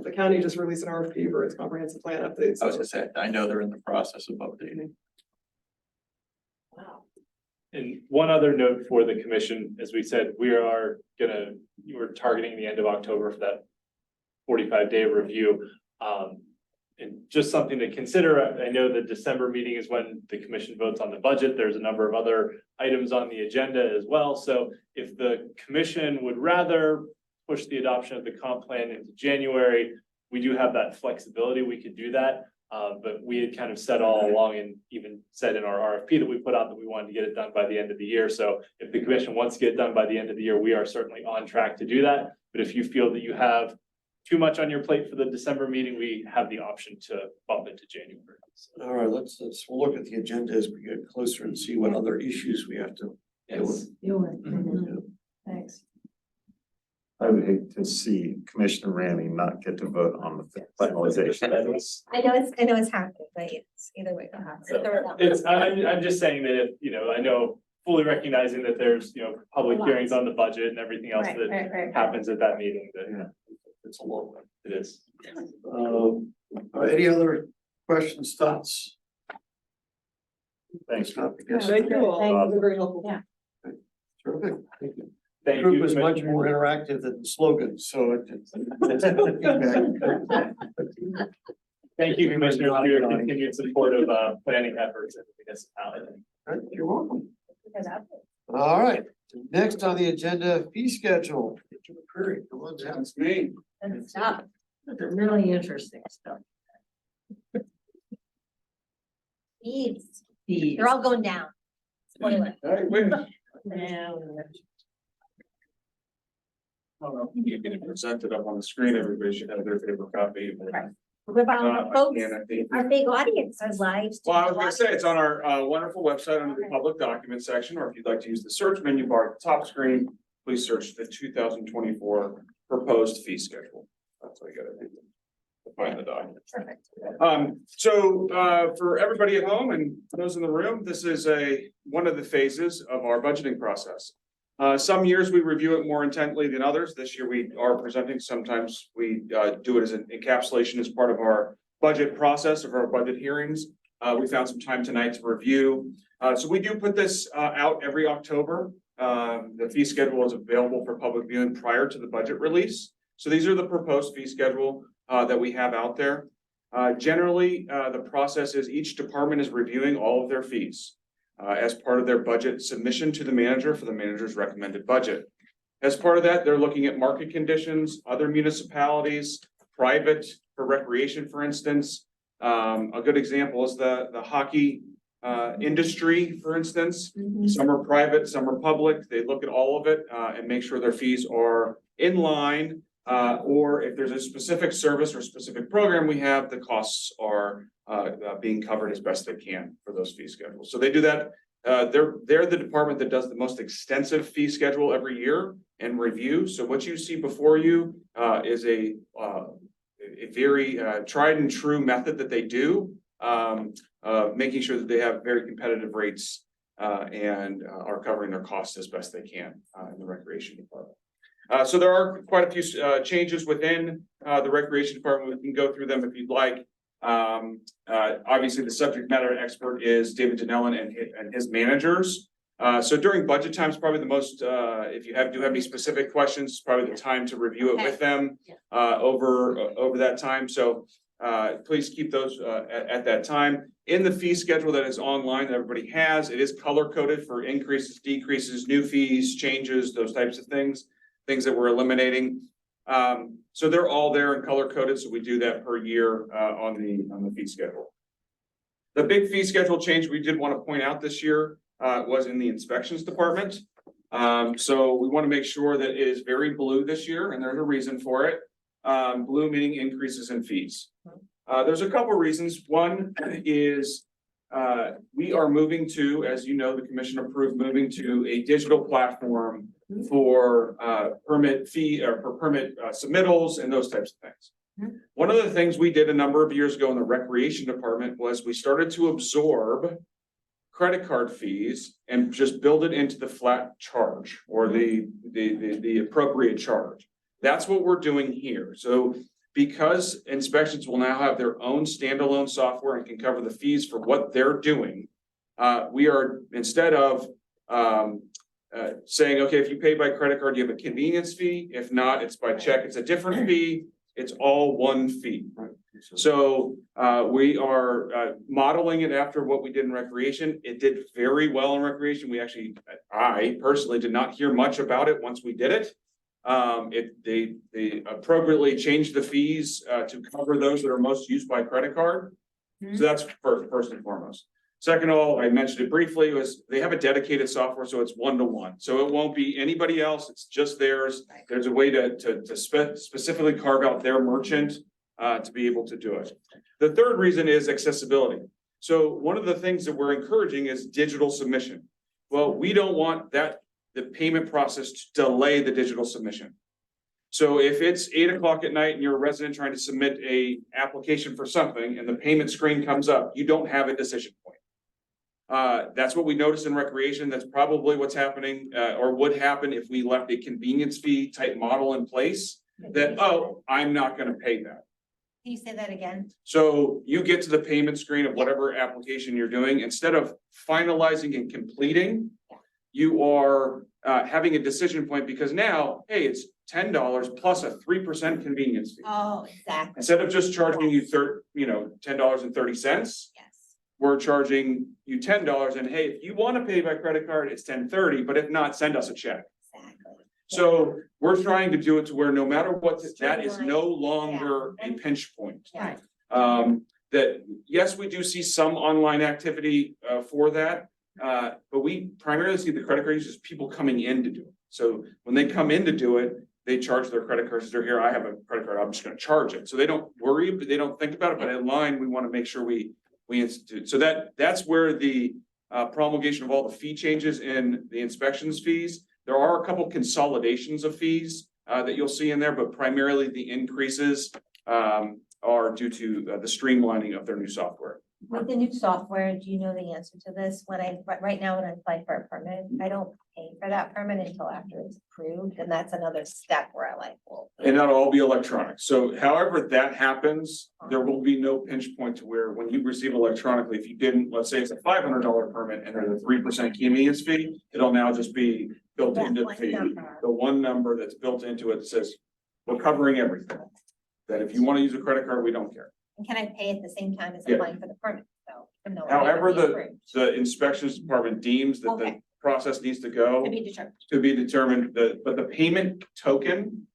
The county just released an RFP for its comprehensive plan updates. I was gonna say, I know they're in the process of updating. Wow. And one other note for the commission, as we said, we're targeting the end of October for that 45-day review. And just something to consider, I know the December meeting is when the commission votes on the budget. There's a number of other items on the agenda as well. So if the commission would rather push the adoption of the comp plan into January, we do have that flexibility. We could do that. But we had kind of said all along and even said in our RFP that we put out that we wanted to get it done by the end of the year. So if the commission wants to get it done by the end of the year, we are certainly on track to do that. But if you feel that you have too much on your plate for the December meeting, we have the option to bump it to January. So, All right, we'll look at the agenda as we get closer and see what other issues we have to deal with. yes. Thanks. I would hate to see Commissioner Ramey not get to vote on the finalization. I know it's happening, but it's either way. So it's, I'm just saying that, I know fully recognizing that there's, public hearings on the budget and everything else that happens at that meeting, that It's a long one. it is. Any other questions, thoughts? Thanks. Thank you all. Very helpful. Yeah. Terrific. Thank you. Thank you. Group is much Commissioner. more interactive than the slogan, so it's. Thank you, Commissioner, for your continued support of planning efforts in the municipality. You're welcome. All right, next on the agenda, fee schedule. Come on down. That's me. And stop. They're really interesting stuff. Fees, These. they're all going down. Spoiler. Hey, wait. Yeah. You can present it up on the screen, everybody should have their paper copy. Right. What about our folks, our big audience, our lives? Well, I was gonna say, it's on our wonderful website under the public document section, or if you'd like to use the search menu bar at the top screen, please search the 2024 proposed fee schedule. That's what you gotta do to find the document. Perfect. For everybody at home and those in the room, this is one of the phases of our budgeting process. Some years we review it more intently than others. This year we are presenting, sometimes we do it as an encapsulation as part of our budget process of our budget hearings. We found some time tonight to review. So we do put this out every October. The fee schedule is available for public viewing prior to the budget release. So these are the proposed fee schedule that we have out there. Generally, the process is each department is reviewing all of their fees as part of their budget submission to the manager for the manager's recommended budget. As part of that, they're looking at market conditions, other municipalities, private for recreation, for instance. A good example is the hockey industry, for instance. Some are private, some are public. They look at all of it and make sure their fees are in line. Or if there's a specific service or specific program we have, the costs are being covered as best they can for those fee schedules. So they do that. They're the department that does the most extensive fee schedule every year and review. So what you see before you is a very tried and true method that they do, making sure that they have very competitive rates and are covering their costs as best they can in the recreation department. So there are quite a few changes within the recreation department. We can go through them if you'd like. Obviously, the subject matter expert is David Janellen and his managers. So during budget time is probably the most, if you do have any specific questions, probably the time to review it with them over that time. So please keep those at that time. In the fee schedule that is online that everybody has, it is color coded for increases, decreases, new fees, changes, those types of things that we're eliminating. So they're all there and color coded. So we do that per year on the fee schedule. The big fee schedule change we did want to point out this year was in the inspections department. So we want to make sure that it is very blue this year, and there's a reason for it. Blue meaning increases in fees. There's a couple reasons. One is we are moving to, as you know, the commission approved moving to a digital platform for permit fee or for permit submittals and those types of things. One of the things we did a number of years ago in the recreation department was we started to absorb credit card fees and just build it into the flat charge or the appropriate charge. That's what we're doing here. So because inspections will now have their own standalone software and can cover the fees for what they're doing, we are, instead of saying, okay, if you pay by credit card, you have a convenience fee. If not, it's by check. It's a different fee. It's all one fee. So we are modeling it after what we did in recreation. It did very well in recreation. I personally did not hear much about it once we did it. They appropriately changed the fees to cover those that are most used by credit card. So that's first and foremost. Second of all, I mentioned it briefly, was they have a dedicated software, so it's one-to-one. So it won't be anybody else, it's just theirs. There's a way to specifically carve out their merchant to be able to do it. The third reason is accessibility. So one of the things that we're encouraging is digital submission. Well, we don't want the payment process to delay the digital submission. So if it's 8 o'clock at night and you're a resident trying to submit a application for something and the payment screen comes up, you don't have a decision point. That's what we noticed in recreation. That's probably what's happening or would happen if we left a convenience fee type model in place that, oh, I'm not going to pay that. Can you say that again? So you get to the payment screen of whatever application you're doing, instead of finalizing and completing, you are having a decision point because now, hey, it's $10 plus a 3% convenience fee. Oh, exactly. Instead of just charging you $10.30. Yes. We're charging you $10 and hey, if you want to pay by credit card, it's $10.30, but if not, send us a check. Exactly. So we're trying to do it to where no matter what, that is no longer a pinch point. Yeah. That, yes, we do see some online activity for that. But we primarily see the credit card users, people coming in to do it. So when they come in to do it, they charge their credit cards. They're here, I have a credit card, I'm just gonna charge it. So they don't worry, but they don't think about it, but in line, we want to make sure we institute. So that's where the promulgation of all the fee changes in the inspections fees. There are a couple consolidations of fees that you'll see in there, but primarily the increases are due to the streamlining of their new software. With the new software, do you know the answer to this? Right now, when I apply for a permit, I don't pay for that permit until after it's approved, and that's another step where I like, well. And that'll all be electronic. So however that happens, there will be no pinch point to where when you receive electronically, if you didn't, let's say it's a $500 permit and there's a 3% convenience fee, it'll now just be built That into the one fee. number. The one number that's built into it that says, we're covering everything. That if you want to use a credit card, we don't care. And can I pay at the same time as Yeah. applying for the permit? So, even though it However, may be approved, the inspections department deems that the Okay. process needs to go to be determined. to be determined, but the payment token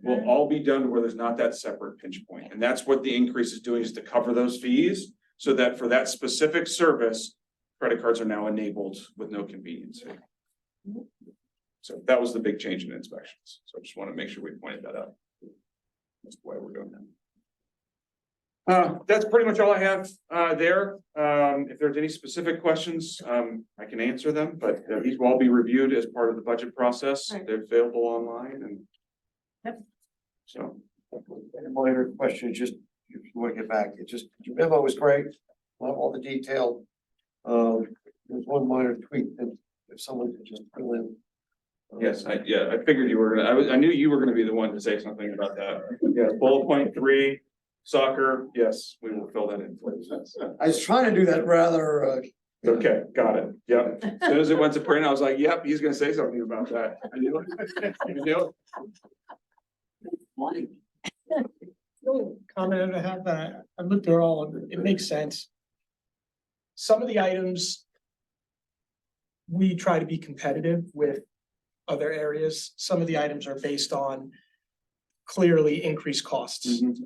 will all be done where there's not that separate pinch point. And that's what the increase is doing, is to cover those fees so that for that specific service, credit cards are now enabled with no convenience fee. So that was the big change in inspections. So I just want to make sure we pointed that out. That's why we're doing that. That's pretty much all I have there. If there's any specific questions, I can answer them, but these will all be reviewed as part of the budget process. Right. They're available online and. Yep. So. A minor question, just if you want to get back, it just, your memo was great, love all the detail. There's one minor tweak that if someone could just fill in. Yes, I figured you were gonna, I knew you were gonna be the one to say something about that. Yeah, bullet point 3, soccer, yes, we will fill that in, please. I was trying to do that rather, Okay, got it, yep. As soon as it went to print, I was like, yep, he's gonna say something about that. I knew it. I knew it. The only comment I have, I looked at all of it, it makes sense. Some of the items. We try to be competitive with other areas. Some of the items are based on clearly increased costs. You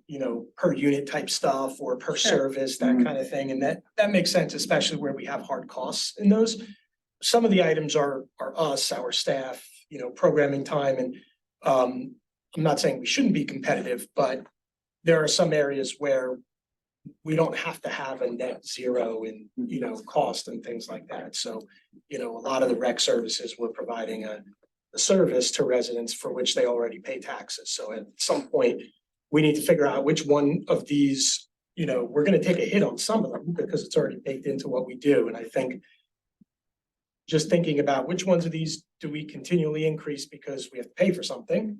know, per unit type stuff or per service, that kind of thing. And that makes sense, especially where we have hard costs in those. Some of the items are us, our staff, you know, programming time, and I'm not saying we shouldn't be competitive, but there are some areas where we don't have to have a net zero in, you know, cost and things like that. So, you know, a lot of the rec services, we're providing a service to residents for which they already pay taxes. So at some point, we need to figure out which one of these, you know, we're gonna take a hit on some of them because it's already baked into what we do. And I think just thinking about which ones of these do we continually increase because we have to pay for something?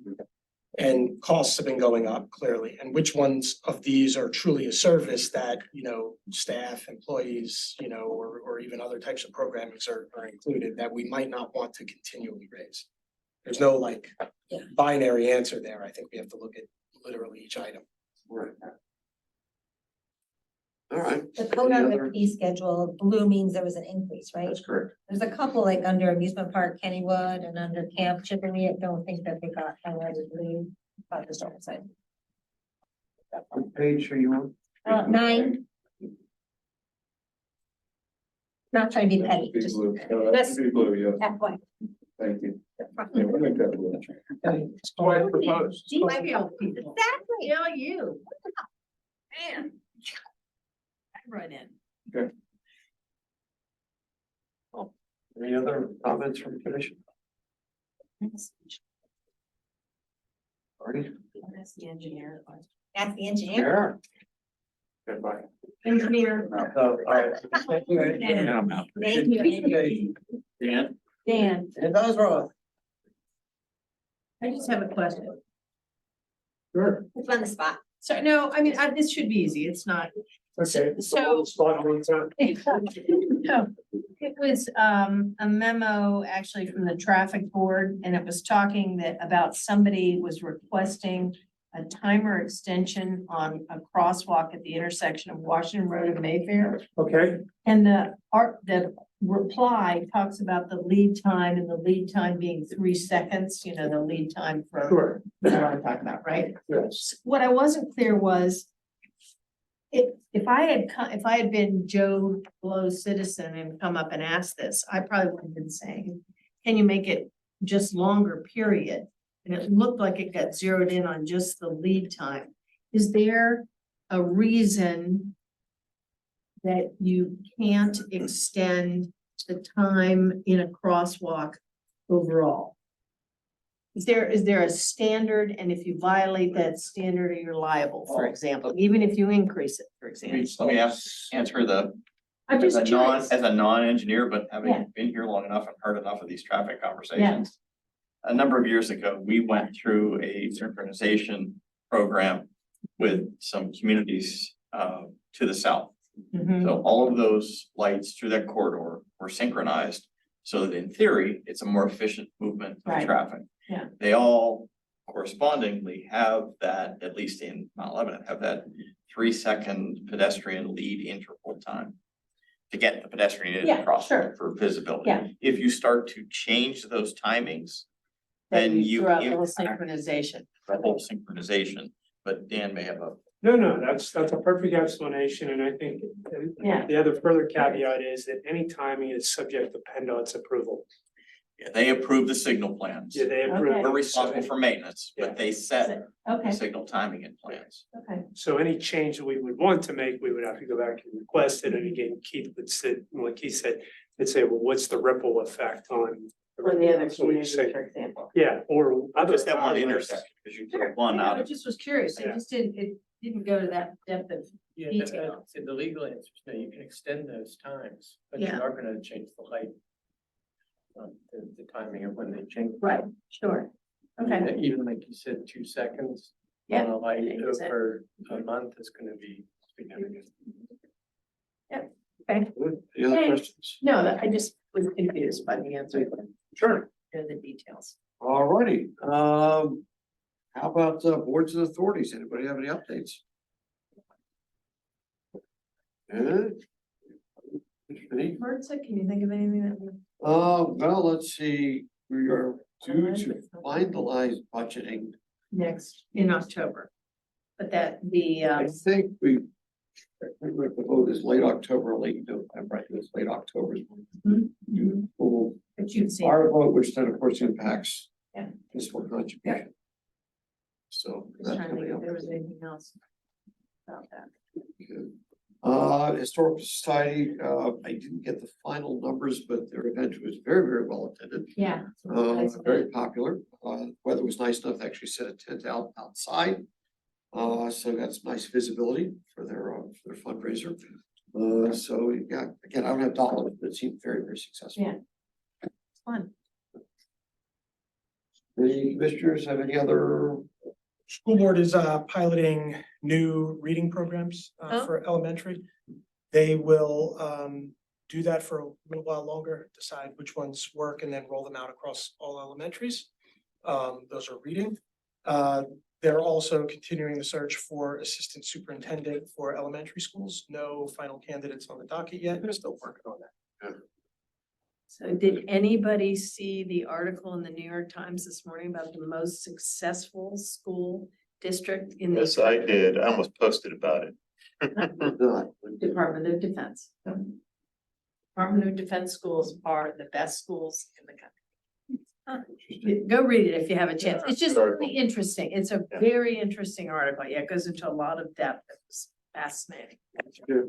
And costs have been going up clearly, and which ones of these are truly a service that, staff, employees, or even other types of programmings are included that we might not want to continually raise. There's no like binary answer there. I think we have to look at literally each item. Right. All right. The code on Any the other- fee schedule, blue means there was an increase, right? That's correct. There's a couple like under amusement park Kennywood and under Camp Chippewa, I don't think that they got highlighted blue, but just don't say. What page are you on? 9. Not trying to be petty, Big just blue. No, that's That's- big blue, yeah, FYI. thank you. Yeah, we'll make that blue. It's quite proposed. Gee, Might be able to keep it. Exactly. Yeah, you. Man. Right in. Any other comments from the commission? Already? That's the engineer. That's the engineer. Goodbye. Engineer. Thank you. Thank you. Dan? Dan, And those wrong. I just have a question. Sure. It's on the spot. So, no, I mean, this should be easy. It's not. Okay. So- Spot on time. No, it was a memo actually from the traffic board, and it was talking about somebody was requesting a timer extension on a crosswalk at the intersection of Washington Road and Mayfair. Okay. And the reply talks about the lead time, and the lead time being 3 seconds, the lead time for. Sure. You know what I'm talking about, right? Yes. What I wasn't clear was. If I had been Joe Blow's citizen and come up and asked this, I probably would have been saying, can you make it just longer period? And it looked like it got zeroed in on just the lead time. Is there a reason that you can't extend the time in a crosswalk overall? Is there a standard, and if you violate that standard, are you liable, for example, even if you increase it, for example? Let me answer I'm as just a curious. as a non-engineer, but having Yeah. been here long enough and heard enough of these traffic conversations. A number of years ago, we went through a synchronization program with some communities to the south. Mhm. So all of those lights through that corridor were synchronized, so that in theory, it's a more efficient movement of Right. traffic. Yeah. They all correspondingly have that, at least in Mount Lebanon, have that 3-second pedestrian lead interval time. To get the pedestrian in Yeah, across sure. for visibility. Yeah. If you start to change those timings, Then then you throw out the whole impact synchronization. the whole synchronization, but Dan may have a. No, that's a perfect explanation, and I think Yeah. the other further caveat is that any timing is subject to PennDOT's approval. Yeah, they approve the signal plans. Yeah, they approve. Okay. We're responsible for maintenance, Yeah. but they set Okay, the signal timing and plans. okay. So any change that we would want to make, we would have to go back and request it, and again, Keith would sit, like he said, would say, well, what's the ripple effect on? For the other So we communities, say- for example. Yeah, or other. Just that one intersection, because you took one out I of. just was curious. Yeah. It didn't go to that depth of, Yeah, detail. the legal answer is no, you can extend those times, but you Yeah. are gonna change the height. The timing of when they change. right, sure. Okay, Even like you said, 2 seconds Yeah, on a light changes it. over a month is gonna be significant. okay. Any other Hey. questions? No, I just was confused by the answer, Sure. and the details. All righty. How about boards and authorities? Anybody have any updates? Good. Any? Martha, can you think of anything that would? Well, let's see, we are due to finalize budgeting. Next, in October. But that, I think I think the vote is late October, late November, I think it's late October. Well, but you've seen, our vote, which then of course impacts. Yeah. Fiscal contribution. So. just that's trying to coming think if up. there was anything else about that. Historical Society, I didn't get the final numbers, but their event was very, very well attended. Yeah. Very popular. Weather was nice enough to actually set a tent outside. So got some nice visibility for their fundraiser. So yeah, again, I don't have dollars, but it seemed very, very successful. Yeah. It's fun. The commissioners have any other School board is piloting new reading programs Oh. for elementary. They will do that for a little while longer, decide which ones work and then roll them out across all elementaries. Those are reading. They're also continuing the search for assistant superintendent for elementary schools. No final candidates on the docket yet. They're still working on that. So did anybody see the article in the New York Times this morning about the most successful school district in the Yes, I did. I almost posted about it. Department of Defense? Department of Defense schools are the best schools in the country. Go read it if you have a chance. It's just really interesting. It's a very interesting article. Yeah, it goes into a lot of depth. It was fascinating.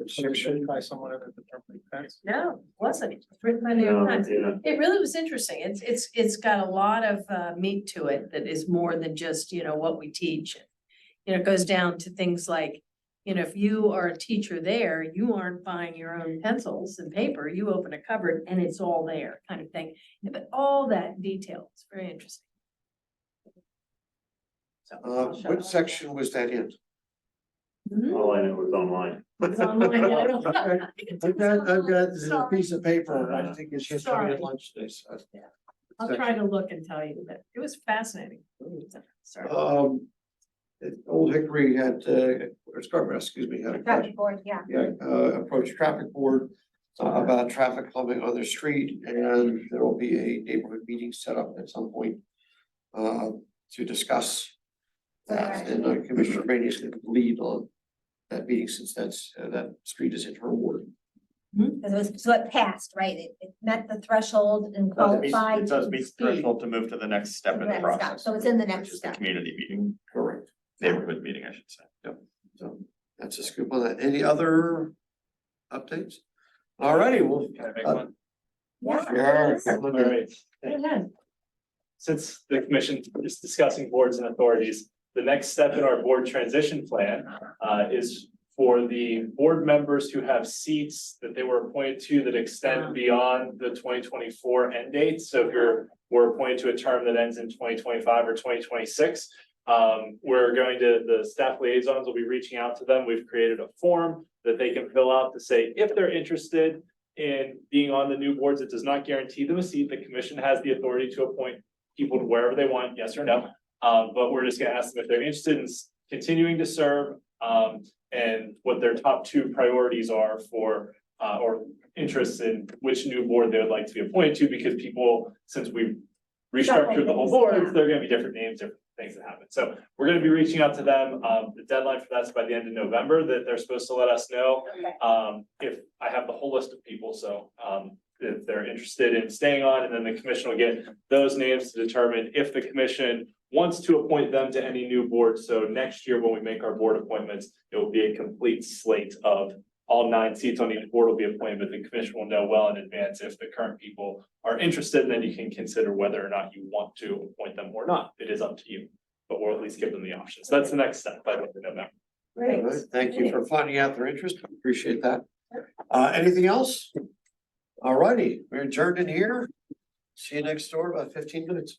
Section by someone at the Department of Defense. No, it wasn't. It was written by New York Times. It really was interesting. It's got a lot of meat to it that is more than just, what we teach. It goes down to things like, if you are a teacher there, you aren't buying your own pencils and paper, you open a cupboard and it's all there kind of thing. But all that detail, it's very interesting. So I'll show What it. section was that in? Mhm. All I knew was online. It's online, yeah, I don't- I've got this Sorry. piece of paper, I think it's just coming at Sorry. lunch today, so. I'll try to look and tell you that it was fascinating. Sorry. Old Hickory had, or Scarborough, excuse me, had a Traffic board, yeah. approached traffic board about traffic calming on their street, and there will be a neighborhood meeting set up at some point to discuss that, and Commissioner Rainey is going to lead on that meeting since that street is in her ward. So it passed, right? It met the threshold and It does meet- qualified. It does meet to the speed. threshold to move to the next step in the Next step. process. So it's in the which next is the step. community meeting, Correct. neighborhood meeting, I should say. So that's a scoop on that. Any other updates? All righty, well. Can I make one? Yeah. Sure. All right. Go ahead. Since the commission is discussing boards and authorities, the next step in our board transition plan is for the board members who have seats that they were appointed to that extend beyond the 2024 end date. So if we're appointed to a term that ends in 2025 or 2026, the staff liaisons will be reaching out to them. We've created a form that they can fill out to say if they're interested in being on the new boards. It does not guarantee them a seat. The commission has the authority to appoint people to wherever they want, yes or no. But we're just gonna ask them if they're interested in continuing to serve, and what their top two priorities are for, or interests in which new board they would like to be appointed to, because people, since we've restructured the whole board, there are gonna be different names, different things that happen. So we're gonna be reaching out to them. The deadline for that's by the end of November, that they're supposed to let us know. If I have the whole list of people, so, if they're interested in staying on, and then the commission will get those names to determine if the commission wants to appoint them to any new board. So next year, when we make our board appointments, it will be a complete slate of all 9 seats on each board will be appointed, but the commission will know well in advance if the current people are interested, and then you can consider whether or not you want to appoint them or not. It is up to you, but we'll at least give them the option. So that's the next step by the end of November. Great. All right, thank you for finding out their interest. Appreciate that. Anything else? All righty, we're adjourned in here. See you next door, about 15 minutes.